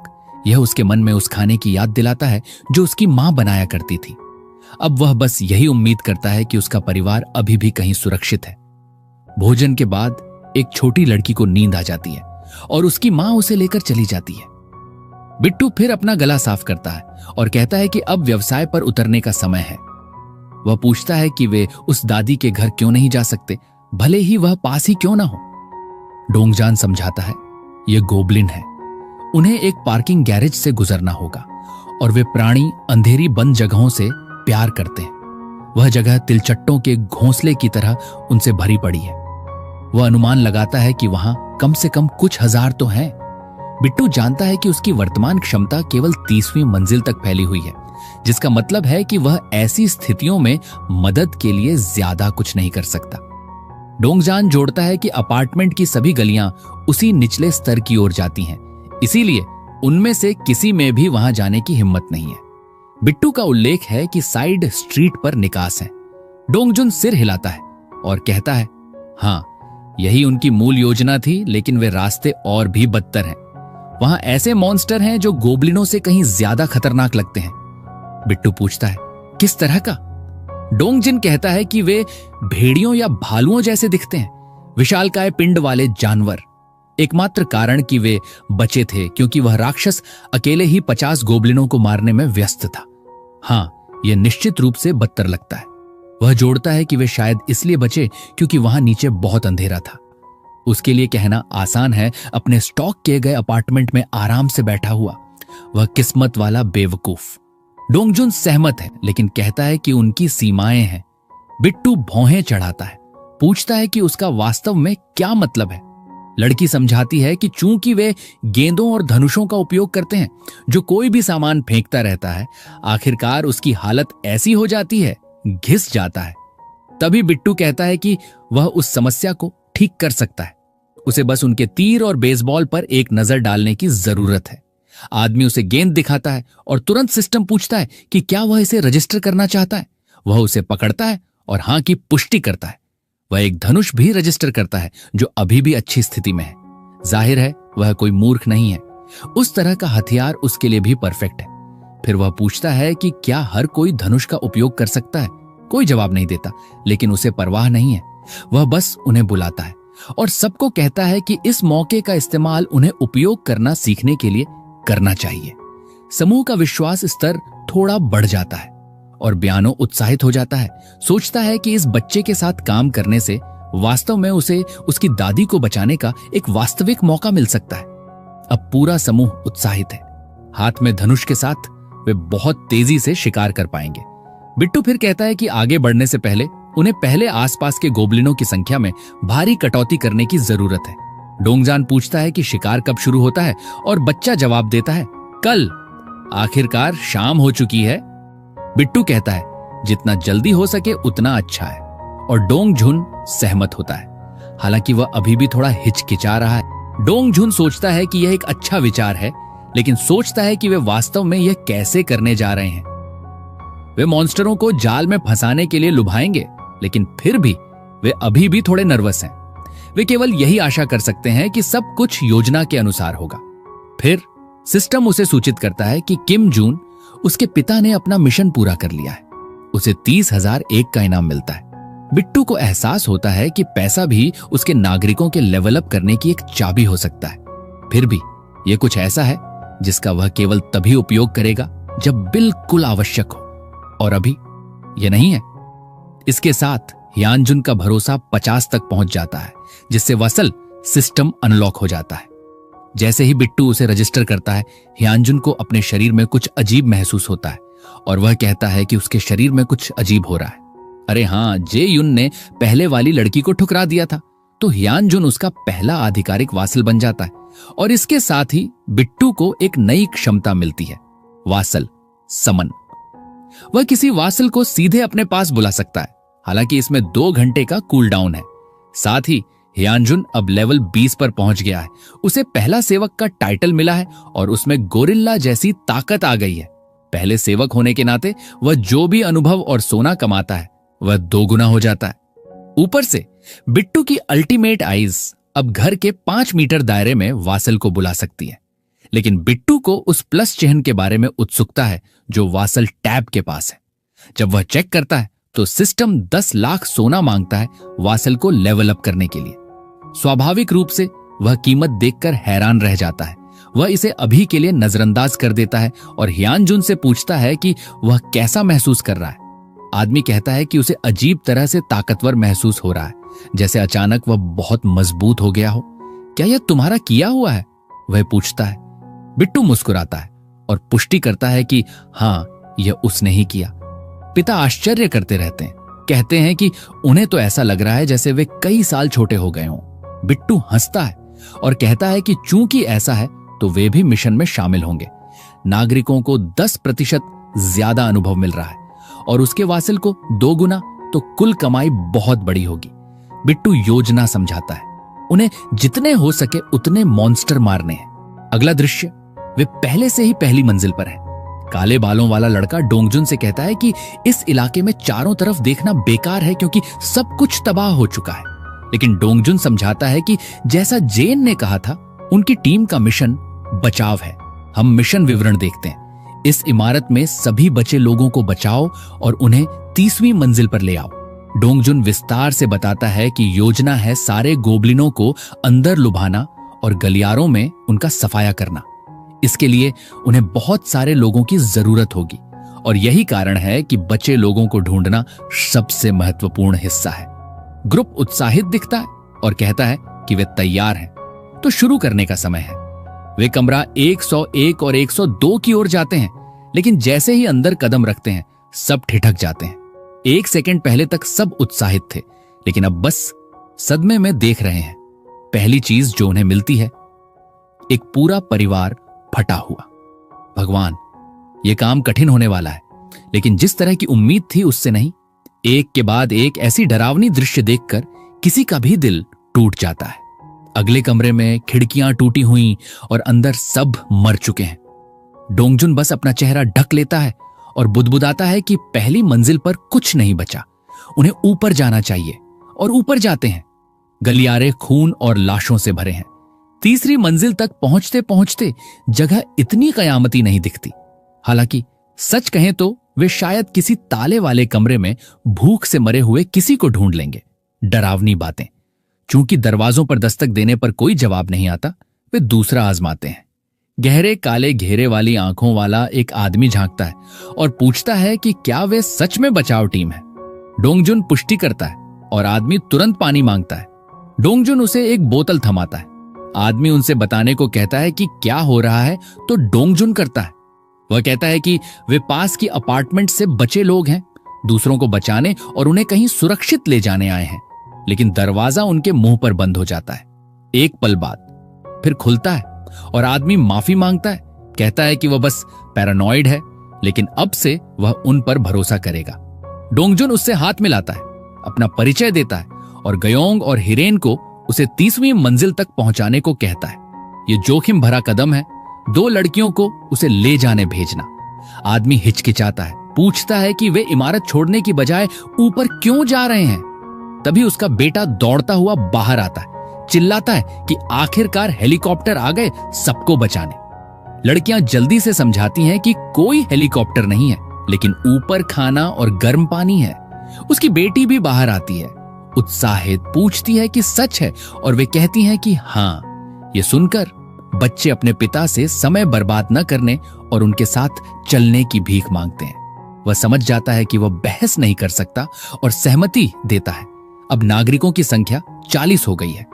यह उसके मन में उस खाने की याद दिलाता है जो उसकी मां बनाया करती थी। अब वह बस यही उम्मीद करता है कि उसका परिवार अभी भी कहीं सुरक्षित है। भोजन के बाद एक छोटी लड़की को नींद आ जाती है और उसकी मां उसे लेकर चली जाती है। बिट्टू फिर अपना गला साफ करता है और कहता है कि अब व्यवसाय पर उतरने का समय है। वह पूछता है कि वे उस दादी के घर क्यों नहीं जा सकते, भले ही वह पास ही क्यों ना हो। डोंगजान समझाता है, यह गोबलिन है, उन्हें एक पार्किंग गैरेज से गुजरना होगा और वे प्राणी अंधेरी बंद जगहों से प्यार करते हैं। वह जगह तिलचट्टों के घोंसले की तरह उनसे भरी पड़ी है। वह अनुमान लगाता है कि वहां कम से कम कुछ हजार तो हैं। बिट्टू जानता है कि उसकी वर्तमान क्षमता केवल 30वीं मंजिल तक फैली हुई है, जिसका मतलब है कि वह ऐसी स्थितियों में मदद के लिए ज्यादा कुछ नहीं कर सकता। डोंगजान जोड़ता है कि अपार्टमेंट की सभी गलियां उसी निचले स्तर की ओर जाती हैं, इसीलिए उनमें से किसी में भी वहां जाने की हिम्मत नहीं है। बिट्टू का उल्लेख है कि साइड स्ट्रीट पर निकास है। डोंगजुन सिर हिलाता है और कहता है, हां, यही उनकी मूल योजना थी, लेकिन वे रास्ते और भी बदतर हैं। वहां ऐसे मॉन्स्टर हैं जो गोबलिनों से कहीं ज्यादा खतरनाक लगते हैं। बिट्टू पूछता है, किस तरह का? डोंगजिन कहता है कि वे भेड़ियों या भालुओं जैसे दिखते हैं, विशालकाय पिंड वाले जानवर। एकमात्र कारण कि वे बचे थे क्योंकि वह राक्षस अकेले ही 50 गोबलिनों को मारने में व्यस्त था। हां, यह निश्चित रूप से बदतर लगता है। वह जोड़ता है कि वे शायद इसलिए बचे क्योंकि वहां नीचे बहुत अंधेरा था। उसके लिए कहना आसान है, अपने स्टॉक किए गए अपार्टमेंट में आराम से बैठा हुआ वह किस्मत वाला बेवकूफ। डोंगजुन सहमत है, लेकिन कहता है कि उनकी सीमाएं हैं। बिट्टू भौहें चढ़ाता है। पूछता है कि उसका वास्तव में क्या मतलब है। लड़की समझाती है कि चूंकि वे गेंदों और धनुषों का उपयोग करते हैं जो कोई भी सामान फेंकता रहता है, आखिरकार उसकी हालत ऐसी हो जाती है, घिस जाता है। तभी बिट्टू कहता है कि वह उस समस्या को ठीक कर सकता है। उसे बस उनके तीर और बेसबॉल पर एक नजर डालने की जरूरत है। आदमी उसे गेंद दिखाता है और तुरंत सिस्टम पूछता है कि क्या वह इसे रजिस्टर करना चाहता है। वह उसे पकड़ता है और हां की पुष्टि करता है। वह एक धनुष भी रजिस्टर करता है जो अभी भी अच्छी स्थिति में है। जाहिर है वह कोई मूर्ख नहीं है। उस तरह का हथियार उसके लिए भी परफेक्ट है। फिर वह पूछता है कि क्या हर कोई धनुष का उपयोग कर सकता है। कोई जवाब नहीं देता, लेकिन उसे परवाह नहीं है। वह बस उन्हें बुलाता है और सबको कहता है कि इस मौके का इस्तेमाल उन्हें उपयोग करना सीखने के लिए करना चाहिए। समूह का विश्वास स्तर थोड़ा बढ़ जाता है और ब्यानो उत्साहित हो जाता है। सोचता है कि इस बच्चे के साथ काम करने से वास्तव में उसे उसकी दादी को बचाने का एक वास्तविक मौका मिल सकता है। अब पूरा समूह उत्साहित है। हाथ में धनुष के साथ वे बहुत तेजी से शिकार कर पाएंगे। बिट्टू फिर कहता है कि आगे बढ़ने से पहले उन्हें पहले आसपास के गोबलिनों की संख्या में भारी कटौती करने की जरूरत है। डोंगजान पूछता है कि शिकार कब शुरू होता है और बच्चा जवाब देता है, कल। आखिरकार शाम हो चुकी है। बिट्टू कहता है जितना जल्दी हो सके उतना अच्छा है और डोंगझुन सहमत होता है। हालांकि वह अभी भी थोड़ा हिचकिचा रहा है। डोंगझुन सोचता है कि यह एक अच्छा विचार है, लेकिन सोचता है कि वे वास्तव में यह कैसे करने जा रहे हैं। वे मॉन्स्टरों को जाल में फंसाने के लिए लुभाएंगे, लेकिन फिर भी वे अभी भी थोड़े नर्वस हैं। वे केवल यही आशा कर सकते हैं कि सब कुछ योजना के अनुसार होगा। फिर सिस्टम उसे सूचित करता है कि किम जून, उसके पिता ने अपना मिशन पूरा कर लिया है। उसे 30,001 का इनाम मिलता है। बिट्टू को एहसास होता है कि पैसा भी उसके नागरिकों के लेवल अप करने की एक चाबी हो सकता है। फिर भी यह कुछ ऐसा है जिसका वह केवल तभी उपयोग करेगा जब बिल्कुल आवश्यक हो, और अभी यह नहीं है। इसके साथ हियानजुन का भरोसा 50 तक पहुंच जाता है, जिससे वसल सिस्टम अनलॉक हो जाता है। जैसे ही बिट्टू उसे रजिस्टर करता है, हियानजुन को अपने शरीर में कुछ अजीब महसूस होता है और वह कहता है कि उसके शरीर में कुछ अजीब हो रहा है। अरे हाँ, जे युन ने पहले वाली लड़की को ठुकरा दिया था, तो हियानजुन उसका पहला आधिकारिक वासल बन जाता है और इसके साथ ही बिट्टू को एक नई क्षमता मिलती है, वासल समन। वह किसी वासल को सीधे अपने पास बुला सकता है। हालांकि इसमें 2 घंटे का कूल डाउन है। साथ ही हियानजुन अब लेवल 20 पर पहुंच गया है। उसे पहला सेवक का टाइटल मिला है और उसमें गोरिल्ला जैसी ताकत आ गई है। पहले सेवक होने के नाते वह जो भी अनुभव और सोना कमाता है वह 2 गुना हो जाता है। ऊपर से बिट्टू की अल्टीमेट आइज अब घर के 5 मीटर दायरे में वासल को बुला सकती है। लेकिन बिट्टू को उस प्लस चिन्ह के बारे में उत्सुकता है जो वासल टैब के पास है। जब वह चेक करता है तो सिस्टम 10 लाख सोना मांगता है वासल को लेवल अप करने के लिए। स्वाभाविक रूप से वह कीमत देखकर हैरान रह जाता है। वह इसे अभी के लिए नजरअंदाज कर देता है और हियानजुन से पूछता है कि वह कैसा महसूस कर रहा है। आदमी कहता है कि उसे अजीब तरह से ताकतवर महसूस हो रहा है, जैसे अचानक वह बहुत मजबूत हो गया हो। क्या यह तुम्हारा किया हुआ है? वह पूछता है। बिट्टू मुस्कुराता है और पुष्टि करता है कि हाँ, यह उसने ही किया। पिता आश्चर्य करते रहते हैं, कहते हैं कि उन्हें तो ऐसा लग रहा है जैसे वे कई साल छोटे हो गए हों। बिट्टू हंसता है और कहता है कि चूंकि ऐसा है तो वे भी मिशन में शामिल होंगे। नागरिकों को 10% ज्यादा अनुभव मिल रहा है और उसके वासिल को 2 गुना, तो कुल कमाई बहुत बड़ी होगी। बिट्टू योजना समझाता है। उन्हें जितने हो सके उतने मॉन्स्टर मारने हैं। अगला दृश्य, वे पहले से ही पहली मंजिल पर है। काले बालों वाला लड़का डोंगजुन से कहता है कि इस इलाके में चारों तरफ देखना बेकार है क्योंकि सब कुछ तबाह हो चुका है। लेकिन डोंगजुन समझाता है कि जैसा जेन ने कहा था, उनकी टीम का मिशन बचाव है। हम मिशन विवरण देखते हैं। इस इमारत में सभी बचे लोगों को बचाओ और उन्हें 30वीं मंजिल पर ले आओ। डोंगजुन विस्तार से बताता है कि योजना है सारे गोबलिनों को अंदर लुभाना और गलियारों में उनका सफाया करना। इसके लिए उन्हें बहुत सारे लोगों की जरूरत होगी और यही कारण है कि बचे लोगों को ढूंढना सबसे महत्वपूर्ण हिस्सा है। ग्रुप उत्साहित दिखता है और कहता है कि वे तैयार हैं, तो शुरू करने का समय है। वे कमरा 101 और 102 की ओर जाते हैं, लेकिन जैसे ही अंदर कदम रखते हैं सब ठिठक जाते हैं। 1 सेकंड पहले तक सब उत्साहित थे, लेकिन अब बस सदमे में देख रहे हैं पहली चीज जो उन्हें मिलती है, एक पूरा परिवार फटा हुआ। भगवान, यह काम कठिन होने वाला है, लेकिन जिस तरह की उम्मीद थी उससे नहीं। एक के बाद एक ऐसी डरावनी दृश्य देखकर किसी का भी दिल टूट जाता है। अगले कमरे में खिड़कियां टूटी हुई और अंदर सब मर चुके हैं। डोंगजुन बस अपना चेहरा ढक लेता है और बुदबुदाता है कि पहली मंजिल पर कुछ नहीं बचा, उन्हें ऊपर जाना चाहिए। और ऊपर जाते हैं। गलियारे खून और लाशों से भरे हैं। तीसरी मंजिल तक पहुंचते पहुंचते जगह इतनी कयामती नहीं दिखती। हालांकि सच कहें तो वे शायद किसी ताले वाले कमरे में भूख से मरे हुए किसी को ढूंढ लेंगे। डरावनी बातें। चूंकि दरवाजों पर दस्तक देने पर कोई जवाब नहीं आता, वे दूसरा आजमाते हैं। गहरे काले घेरे वाली आंखों वाला एक आदमी झांकता है और पूछता है कि क्या वे सच में बचाव टीम है। डोंगजुन पुष्टि करता है और आदमी तुरंत पानी मांगता है। डोंगजुन उसे एक बोतल थमाता है। आदमी उनसे बताने को कहता है कि क्या हो रहा है, तो डोंगजुन करता है। वह कहता है कि वे पास की अपार्टमेंट से बचे लोग हैं, दूसरों को बचाने और उन्हें कहीं सुरक्षित ले जाने आए हैं। लेकिन दरवाजा उनके मुंह पर बंद हो जाता है। एक पल बाद फिर खुलता है और आदमी माफी मांगता है। कहता है कि वह बस पैरानॉइड है, लेकिन अब से वह उन पर भरोसा करेगा। डोंगजुन उससे हाथ मिलाता है, अपना परिचय देता है और गयोंग और हिरेन को उसे 30वीं मंजिल तक पहुंचाने को कहता है। यह जोखिम भरा कदम है, 2 लड़कियों को उसे ले जाने भेजना। आदमी हिचकिचाता है, पूछता है कि वे इमारत छोड़ने की बजाय ऊपर क्यों जा रहे हैं। तभी उसका बेटा दौड़ता हुआ बाहर आता है, चिल्लाता है कि आखिरकार हेलीकॉप्टर आ गए सबको बचाने। लड़कियां जल्दी से समझाती हैं कि कोई हेलीकॉप्टर नहीं है, लेकिन ऊपर खाना और गर्म पानी है। उसकी बेटी भी बाहर आती है, उत्साहित पूछती है कि सच है, और वे कहती हैं कि हाँ। ये सुनकर बच्चे अपने पिता से समय बर्बाद न करने और उनके साथ चलने की भीख मांगते हैं। वह समझ जाता है कि वह बहस नहीं कर सकता और सहमति देता है। अब नागरिकों की संख्या 40 हो गई है।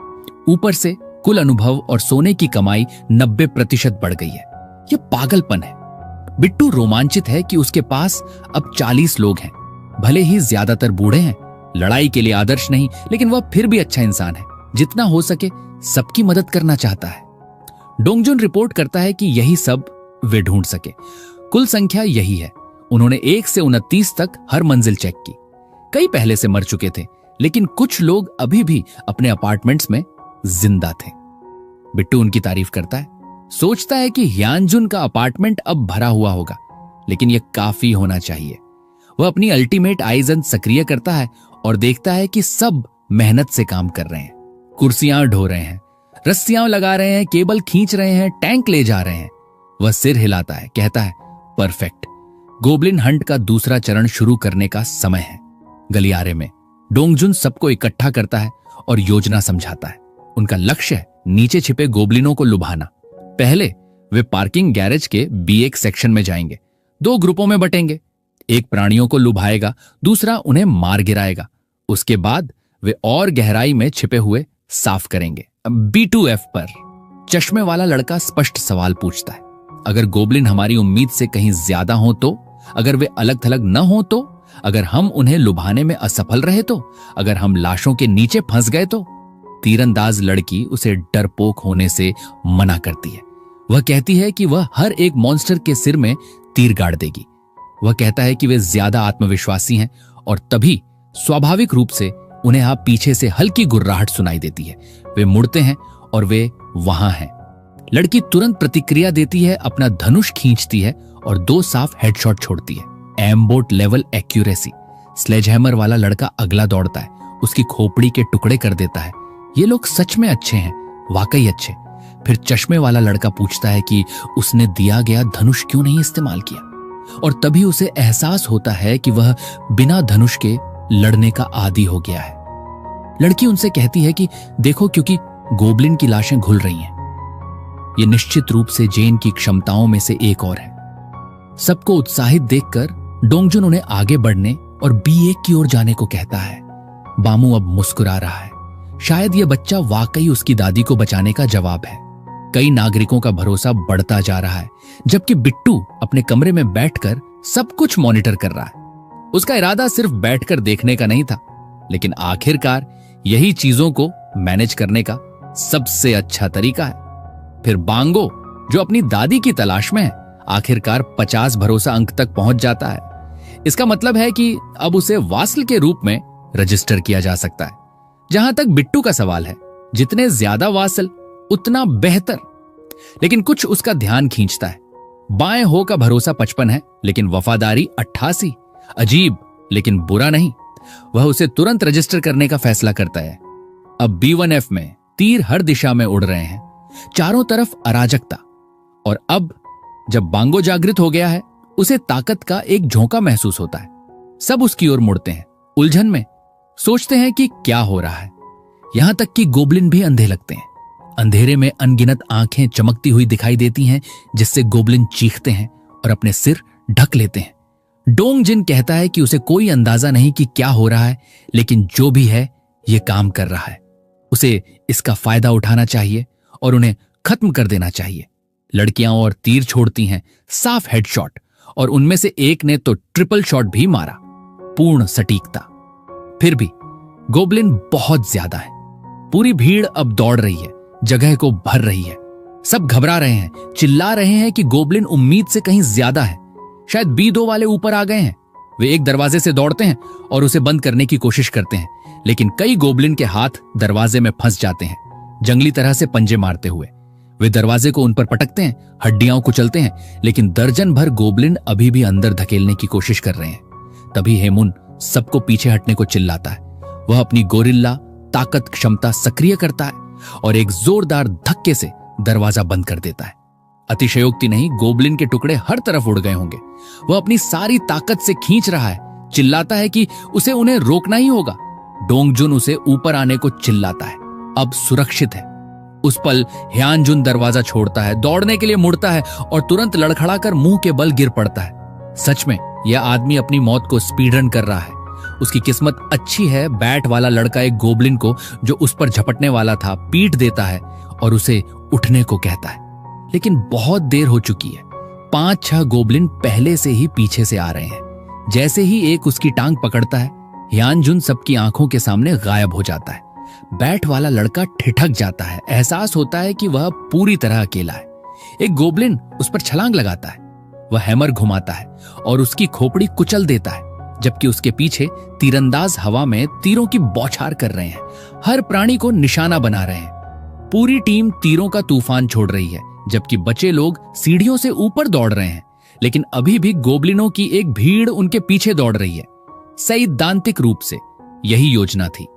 ऊपर से कुल अनुभव और सोने की कमाई 90% बढ़ गई है। यह पागलपन है। बिट्टू रोमांचित है कि उसके पास अब 40 लोग हैं। भले ही ज्यादातर बूढ़े हैं, लड़ाई के लिए आदर्श नहीं, लेकिन वह फिर भी अच्छा इंसान है। जितना हो सके सबकी मदद करना चाहता है। डोंगजुन रिपोर्ट करता है कि यही सब वे ढूंढ सके। कुल संख्या यही है। उन्होंने 1 से 29 तक हर मंजिल चेक की। कई पहले से मर चुके थे, लेकिन कुछ लोग अभी भी अपने अपार्टमेंट्स में जिंदा थे। बिट्टू उनकी तारीफ करता है, सोचता है कि ह्यानजुन का अपार्टमेंट अब भरा हुआ होगा, लेकिन यह काफी होना चाहिए। वह अपनी अल्टीमेट आइजन सक्रिय करता है और देखता है कि सब मेहनत से काम कर रहे हैं। कुर्सियां ढो रहे हैं, रस्सियां लगा रहे हैं, केबल खींच रहे हैं, टैंक ले जा रहे हैं। वह सिर हिलाता है, कहता है, परफेक्ट। गोब्लिन हंट का दूसरा चरण शुरू करने का समय है। गलियारे में डोंगजुन सबको इकट्ठा करता है और योजना समझाता है। उनका लक्ष्य है नीचे छिपे गोब्लिनों को लुभाना। पहले वे पार्किंग गैरेज के B1 सेक्शन में जाएंगे। 2 ग्रुपों में बटेंगे। एक प्राणियों को लुभाएगा, दूसरा उन्हें मार गिराएगा। उसके बाद वे और गहराई में छिपे हुए साफ करेंगे। B2F पर चश्मे वाला लड़का स्पष्ट सवाल पूछता है, अगर गोब्लिन हमारी उम्मीद से कहीं ज्यादा हो तो? अगर वे अलग थलग न हो तो? अगर हम उन्हें लुभाने में असफल रहे तो? अगर हम लाशों के नीचे फंस गए तो? तीरंदाज लड़की उसे डरपोक होने से मना करती है। वह कहती है कि वह हर एक मॉन्स्टर के सिर में तीर गाड़ देगी। वह कहता है कि वे ज्यादा आत्मविश्वासी हैं और तभी स्वाभाविक रूप से उन्हें आप पीछे से हल्की गुर्राहट सुनाई देती है। वे मुड़ते हैं और वे वहां हैं। लड़की तुरंत प्रतिक्रिया देती है, अपना धनुष खींचती है और 2 साफ हेडशॉट छोड़ती है। एम्बोट लेवल एक्यूरेसी। स्लेजहैमर वाला लड़का अगला दौड़ता है, उसकी खोपड़ी के टुकड़े कर देता है। ये लोग सच में अच्छे हैं, वाकई अच्छे। फिर चश्मे वाला लड़का पूछता है कि उसने दिया गया धनुष क्यों नहीं इस्तेमाल किया, और तभी उसे एहसास होता है कि वह बिना धनुष के लड़ने का आदी हो गया है। लड़की उनसे कहती है कि देखो, क्योंकि गोब्लिन की लाशें घुल रही हैं। ये निश्चित रूप से जेन की क्षमताओं में से एक और है। सबको उत्साहित देखकर डोंगजुन उन्हें आगे बढ़ने और B1 की ओर जाने को कहता है। बामू अब मुस्कुरा रहा है। शायद यह बच्चा वाकई उसकी दादी को बचाने का जवाब है। कई नागरिकों का भरोसा बढ़ता जा रहा है, जबकि बिट्टू अपने कमरे में बैठकर सब कुछ मॉनिटर कर रहा है। उसका इरादा सिर्फ बैठकर देखने का नहीं था, लेकिन आखिरकार यही चीजों को मैनेज करने का सबसे अच्छा तरीका है। फिर बांगो, जो अपनी दादी की तलाश में है, आखिरकार 50 भरोसा अंक तक पहुंच जाता है। इसका मतलब है कि अब उसे वासल के रूप में रजिस्टर किया जा सकता है। जहां तक बिट्टू का सवाल है, जितने ज्यादा वासल उतना बेहतर। लेकिन कुछ उसका ध्यान खींचता है। बाएं हो का भरोसा 55 है, लेकिन वफादारी 88। अजीब लेकिन बुरा नहीं। वह उसे तुरंत रजिस्टर करने का फैसला करता है। अब B1F में तीर हर दिशा में उड़ रहे हैं, चारों तरफ अराजकता। और अब जब बांगो जागृत हो गया है, उसे ताकत का एक झोंका महसूस होता है। सब उसकी ओर मुड़ते हैं, उलझन में, सोचते हैं कि क्या हो रहा है। यहां तक कि गोब्लिन भी अंधे लगते हैं। अंधेरे में अनगिनत आंखें चमकती हुई दिखाई देती हैं, जिससे गोब्लिन चीखते हैं और अपने सिर ढक लेते हैं। डोंग जिन कहता है कि उसे कोई अंदाजा नहीं कि क्या हो रहा है, लेकिन जो भी है ये काम कर रहा है। उसे इसका फायदा उठाना चाहिए और उन्हें खत्म कर देना चाहिए। लड़कियां और तीर छोड़ती हैं, साफ हेडशॉट, और उनमें से एक ने तो ट्रिपल शॉट भी मारा, पूर्ण सटीकता। फिर भी गोब्लिन बहुत ज्यादा है। पूरी भीड़ अब दौड़ रही है, जगह को भर रही है। सब घबरा रहे हैं, चिल्ला रहे हैं कि गोब्लिन उम्मीद से कहीं ज्यादा है। शायद B2 वाले ऊपर आ गए हैं। वे एक दरवाजे से दौड़ते हैं और उसे बंद करने की कोशिश करते हैं, लेकिन कई गोब्लिन के हाथ दरवाजे में फंस जाते हैं, जंगली तरह से पंजे मारते हुए। वे दरवाजे को उन पर पटकते हैं, हड्डियां कुचलते हैं, लेकिन दर्जन भर गोब्लिन अभी भी अंदर धकेलने की कोशिश कर रहे हैं। तभी हेमुन सबको पीछे हटने को चिल्लाता है। वह अपनी गोरिल्ला ताकत क्षमता सक्रिय करता है और एक जोरदार धक्के से दरवाजा बंद कर देता है। अतिशयोक्ति नहीं, गोब्लिन के टुकड़े हर तरफ उड़ गए होंगे। वह अपनी सारी ताकत से खींच रहा है, चिल्लाता है कि उसे उन्हें रोकना ही होगा। डोंगजुन उसे ऊपर आने को चिल्लाता है। अब सुरक्षित है। उस पल ह्यानजुन दरवाजा छोड़ता है, दौड़ने के लिए मुड़ता है और तुरंत लड़खड़ाकर मुंह के बल गिर पड़ता है। सच में यह आदमी अपनी मौत को स्पीड रन कर रहा है। उसकी किस्मत अच्छी है। बैट वाला लड़का एक गोब्लिन को, जो उस पर झपटने वाला था, पीट देता है और उसे उठने को कहता है। लेकिन बहुत देर हो चुकी है। 5-6 गोब्लिन पहले से ही पीछे से आ रहे हैं। जैसे ही एक उसकी टांग पकड़ता है, ह्यानजुन सबकी आंखों के सामने गायब हो जाता है। बैट वाला लड़का ठिठक जाता है। एहसास होता है कि वह पूरी तरह अकेला है। एक गोब्लिन उस पर छलांग लगाता है। वह हैमर घुमाता है और उसकी खोपड़ी कुचल देता है, जबकि उसके पीछे तीरंदाज हवा में तीरों की बौछार कर रहे हैं, हर प्राणी को निशाना बना रहे हैं। पूरी टीम तीरों का तूफान छोड़ रही है, जबकि बचे लोग सीढ़ियों से ऊपर दौड़ रहे हैं। लेकिन अभी भी गोब्लिनों की एक भीड़ उनके पीछे दौड़ रही है। सैद्धांतिक रूप से यही योजना थी।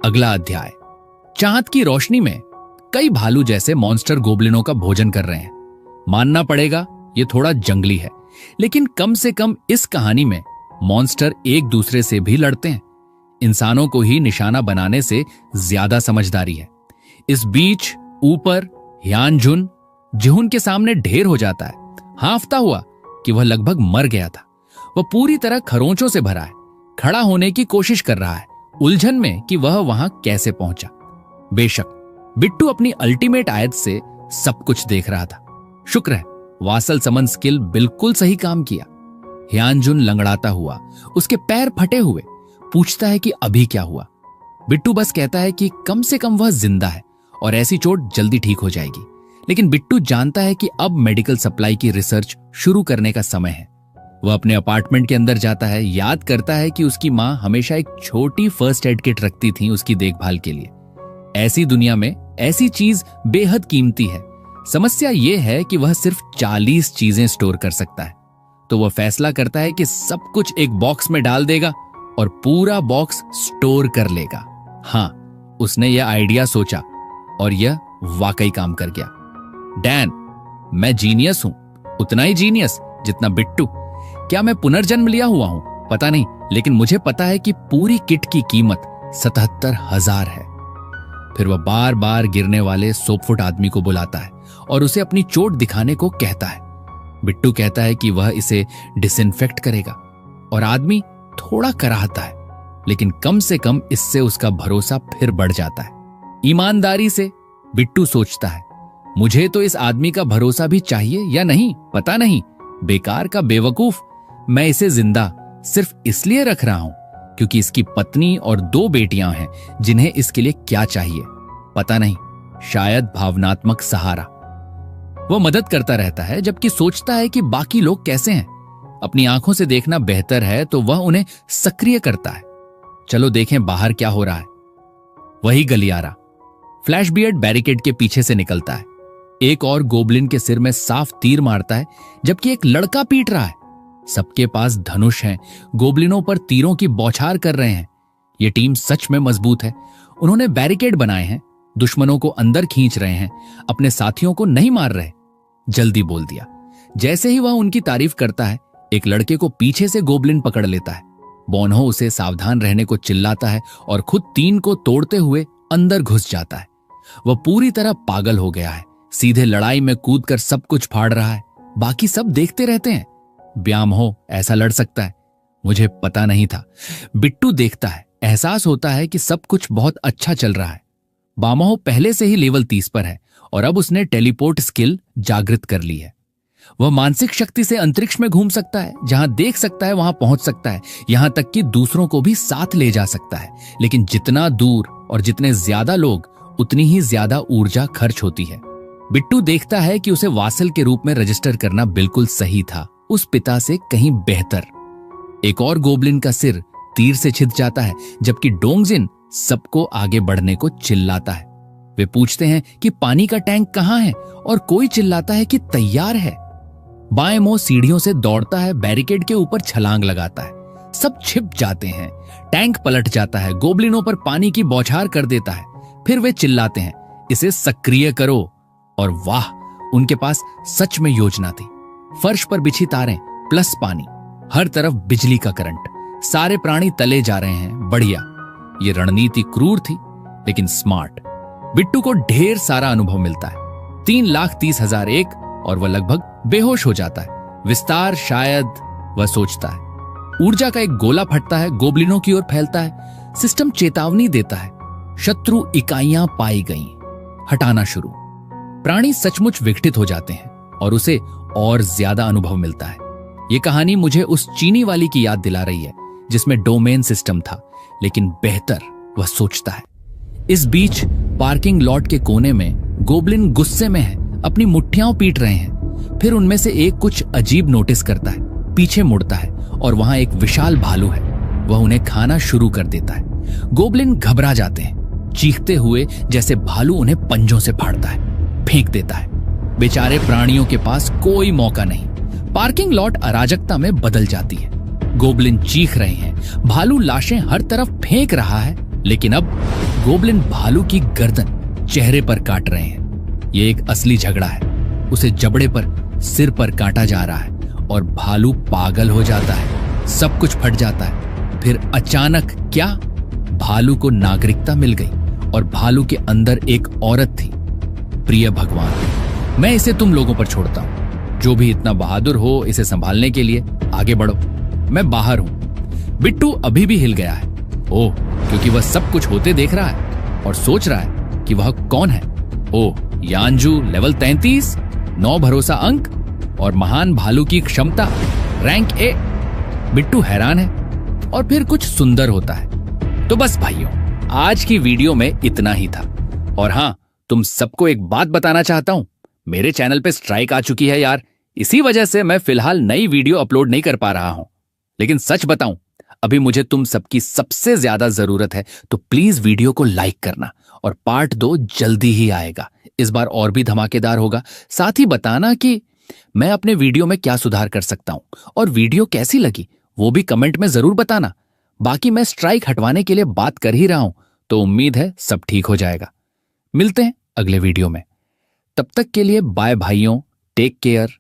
अगला अध्याय। चांद की रोशनी में कई भालू जैसे मॉन्स्टर गोब्लिनों का भोजन कर रहे हैं। मानना पड़ेगा ये थोड़ा जंगली है, लेकिन कम से कम इस कहानी में मॉन्स्टर एक दूसरे से भी लड़ते हैं। इंसानों को ही निशाना बनाने से ज्यादा समझदारी है। इस बीच ऊपर ह्यानजुन जिहुन के सामने ढेर हो जाता है, हांफता हुआ कि वह लगभग मर गया था। वह पूरी तरह खरोंचों से भरा है, खड़ा होने की कोशिश कर रहा है, उलझन में कि वह वहां कैसे पहुंचा। बेशक बिट्टू अपनी अल्टीमेट आयत से सब कुछ देख रहा था। शुक्र है वासल समन स्किल बिल्कुल सही काम किया। ह्यानजुन लंगड़ाता हुआ, उसके पैर फटे हुए, पूछता है कि अभी क्या हुआ। बिट्टू बस कहता है कि कम से कम वह जिंदा है और ऐसी चोट जल्दी ठीक हो जाएगी। लेकिन बिट्टू जानता है कि अब मेडिकल सप्लाई की रिसर्च शुरू करने का समय है। वह अपने अपार्टमेंट के अंदर जाता है, याद करता है कि उसकी मां हमेशा एक छोटी फर्स्ट एड किट रखती थी उसकी देखभाल के लिए। ऐसी दुनिया में ऐसी चीज बेहद कीमती है। समस्या यह है कि वह सिर्फ 40 चीजें स्टोर कर सकता है। तो वह फैसला करता है कि सब कुछ एक बॉक्स में डाल देगा और पूरा बॉक्स स्टोर कर लेगा। हां, उसने यह आइडिया सोचा और यह वाकई काम कर गया। डैन, मैं जीनियस हूं, उतना ही जीनियस जितना बिट्टू। क्या मैं पुनर्जन्म लिया हुआ हूं? पता नहीं, लेकिन मुझे पता है कि पूरी किट की कीमत 77,000 है। फिर वह बार बार गिरने वाले सोपफुट आदमी को बुलाता है और उसे अपनी चोट दिखाने को कहता है। बिट्टू कहता है कि वह इसे डिसइंफेक्ट करेगा और आदमी थोड़ा कराहता है, लेकिन कम से कम इससे उसका भरोसा फिर बढ़ जाता है। ईमानदारी से बिट्टू सोचता है, मुझे तो इस आदमी का भरोसा भी चाहिए या नहीं पता नहीं। बेकार का बेवकूफ, मैं इसे जिंदा सिर्फ इसलिए रख रहा हूं क्योंकि इसकी पत्नी और 2 बेटियां हैं जिन्हें इसके लिए क्या चाहिए पता नहीं, शायद भावनात्मक सहारा। वो मदद करता रहता है जबकि सोचता है कि बाकी लोग कैसे हैं। अपनी आंखों से देखना बेहतर है तो वह उन्हें सक्रिय करता है। चलो देखें बाहर क्या हो रहा है। वही गलियारा। फ्लैश बियर्ड बैरिकेड के पीछे से निकलता है। एक और गोबलिन के सिर में साफ तीर मारता है जबकि एक लड़का पीट रहा है। सबके पास धनुष हैं, गोबलिनों पर तीरों की बौछार कर रहे हैं। यह टीम सच में मजबूत है। उन्होंने बैरिकेड बनाए हैं, दुश्मनों को अंदर खींच रहे हैं, अपने साथियों को नहीं मार रहे। जल्दी बोल दिया। जैसे ही वह उनकी तारीफ करता है, एक लड़के को पीछे से गोबलिन पकड़ लेता है। बोनहो उसे सावधान रहने को चिल्लाता है और खुद 3 को तोड़ते हुए अंदर घुस जाता है। वह पूरी तरह पागल हो गया है, सीधे लड़ाई में कूदकर सब कुछ फाड़ रहा है। बाकी सब देखते रहते हैं। ब्यामहो ऐसा लड़ सकता है? मुझे पता नहीं था। बिट्टू देखता है, एहसास होता है कि सब कुछ बहुत अच्छा चल रहा है। बामहो पहले से ही लेवल 30 पर है और अब उसने टेलीपोर्ट स्किल जागृत कर ली है। वह मानसिक शक्ति से अंतरिक्ष में घूम सकता है, जहां देख सकता है वहां पहुंच सकता है, यहां तक कि दूसरों को भी साथ ले जा सकता है। लेकिन जितना दूर और जितने ज्यादा लोग, उतनी ही ज्यादा ऊर्जा खर्च होती है। बिट्टू देखता है कि उसे वासल के रूप में रजिस्टर करना बिल्कुल सही था, उस पिता से कहीं बेहतर। एक और गोबलिन का सिर तीर से छिद जाता है जबकि डोंगजिन सबको आगे बढ़ने को चिल्लाता है। वे पूछते हैं कि पानी का टैंक कहां है और कोई चिल्लाता है कि तैयार है। बाएं मुंह सीढ़ियों से दौड़ता है, बैरिकेड के ऊपर छलांग लगाता है। सब छिप जाते हैं। टैंक पलट जाता है, गोबलिनों पर पानी की बौछार कर देता है। फिर वे चिल्लाते हैं, इसे सक्रिय करो। और वाह, उनके पास सच में योजना थी। फर्श पर बिछी तारें प्लस पानी, हर तरफ बिजली का करंट, सारे प्राणी तले जा रहे हैं। बढ़िया। ये रणनीति क्रूर थी लेकिन स्मार्ट। बिट्टू को ढेर सारा अनुभव मिलता है। 3,30,001 और वह लगभग बेहोश हो जाता है। विस्तार शायद, वह सोचता है। ऊर्जा का एक गोला फटता है, गोबलिनों की ओर फैलता है। सिस्टम चेतावनी देता है, शत्रु इकाइयां पाई गईं, हटाना शुरू। प्राणी सचमुच विघटित हो जाते हैं और उसे और ज्यादा अनुभव मिलता है। यह कहानी मुझे उस चीनी वाली की याद दिला रही है जिसमें डोमेन सिस्टम था, लेकिन बेहतर, वह सोचता है। इस बीच पार्किंग लॉट के कोने में गोबलिन गुस्से में है, अपनी मुट्ठियां पीट रहे हैं। फिर उनमें से एक कुछ अजीब नोटिस करता है, पीछे मुड़ता है और वहां एक विशाल भालू है। वह उन्हें खाना शुरू कर देता है। गोबलिन घबरा जाते हैं, चीखते हुए जैसे भालू उन्हें पंजों से फाड़ता है, फेंक देता है। बेचारे प्राणियों के पास कोई मौका नहीं। पार्किंग लॉट अराजकता में बदल जाती है। गोबलिन चीख रहे हैं, भालू लाशें हर तरफ फेंक रहा है, लेकिन अब गोबलिन भालू की गर्दन चेहरे पर काट रहे हैं। यह एक असली झगड़ा है। उसे जबड़े पर, सिर पर काटा जा रहा है और भालू पागल हो जाता है। सब कुछ फट जाता है। फिर अचानक क्या? भालू को नागरिकता मिल गई और भालू के अंदर एक औरत थी। प्रिय भगवान, मैं इसे तुम लोगों पर छोड़ता हूं। जो भी इतना बहादुर हो इसे संभालने के लिए आगे बढ़ो। मैं बाहर हूं। बिट्टू अभी भी हिल गया है। ओह, क्योंकि वह सब कुछ होते देख रहा है और सोच रहा है कि वह कौन है। ओह, यानजू लेवल 33, 9 भरोसा अंक और महान भालू की क्षमता रैंक ए। बिट्टू हैरान है और फिर कुछ सुंदर होता है। तो बस भाइयों, आज की वीडियो में इतना ही था। और हां, तुम सबको एक बात बताना चाहता हूं, मेरे चैनल पे स्ट्राइक आ चुकी है यार। इसी वजह से मैं फिलहाल नई वीडियो अपलोड नहीं कर पा रहा हूं। लेकिन सच बताऊं, अभी मुझे तुम सबकी सबसे ज्यादा जरूरत है, तो प्लीज वीडियो को लाइक करना। और पार्ट 2 जल्दी ही आएगा। इस बार और भी धमाकेदार होगा। साथ ही बताना कि मैं अपने वीडियो में क्या सुधार कर सकता हूं और वीडियो कैसी लगी वो भी कमेंट में जरूर बताना। बाकी मैं स्ट्राइक हटवाने के लिए बात कर ही रहा हूं, तो उम्मीद है सब ठीक हो जाएगा। मिलते हैं अगले वीडियो में। तब तक के लिए बाय भाइयों, टेक केयर।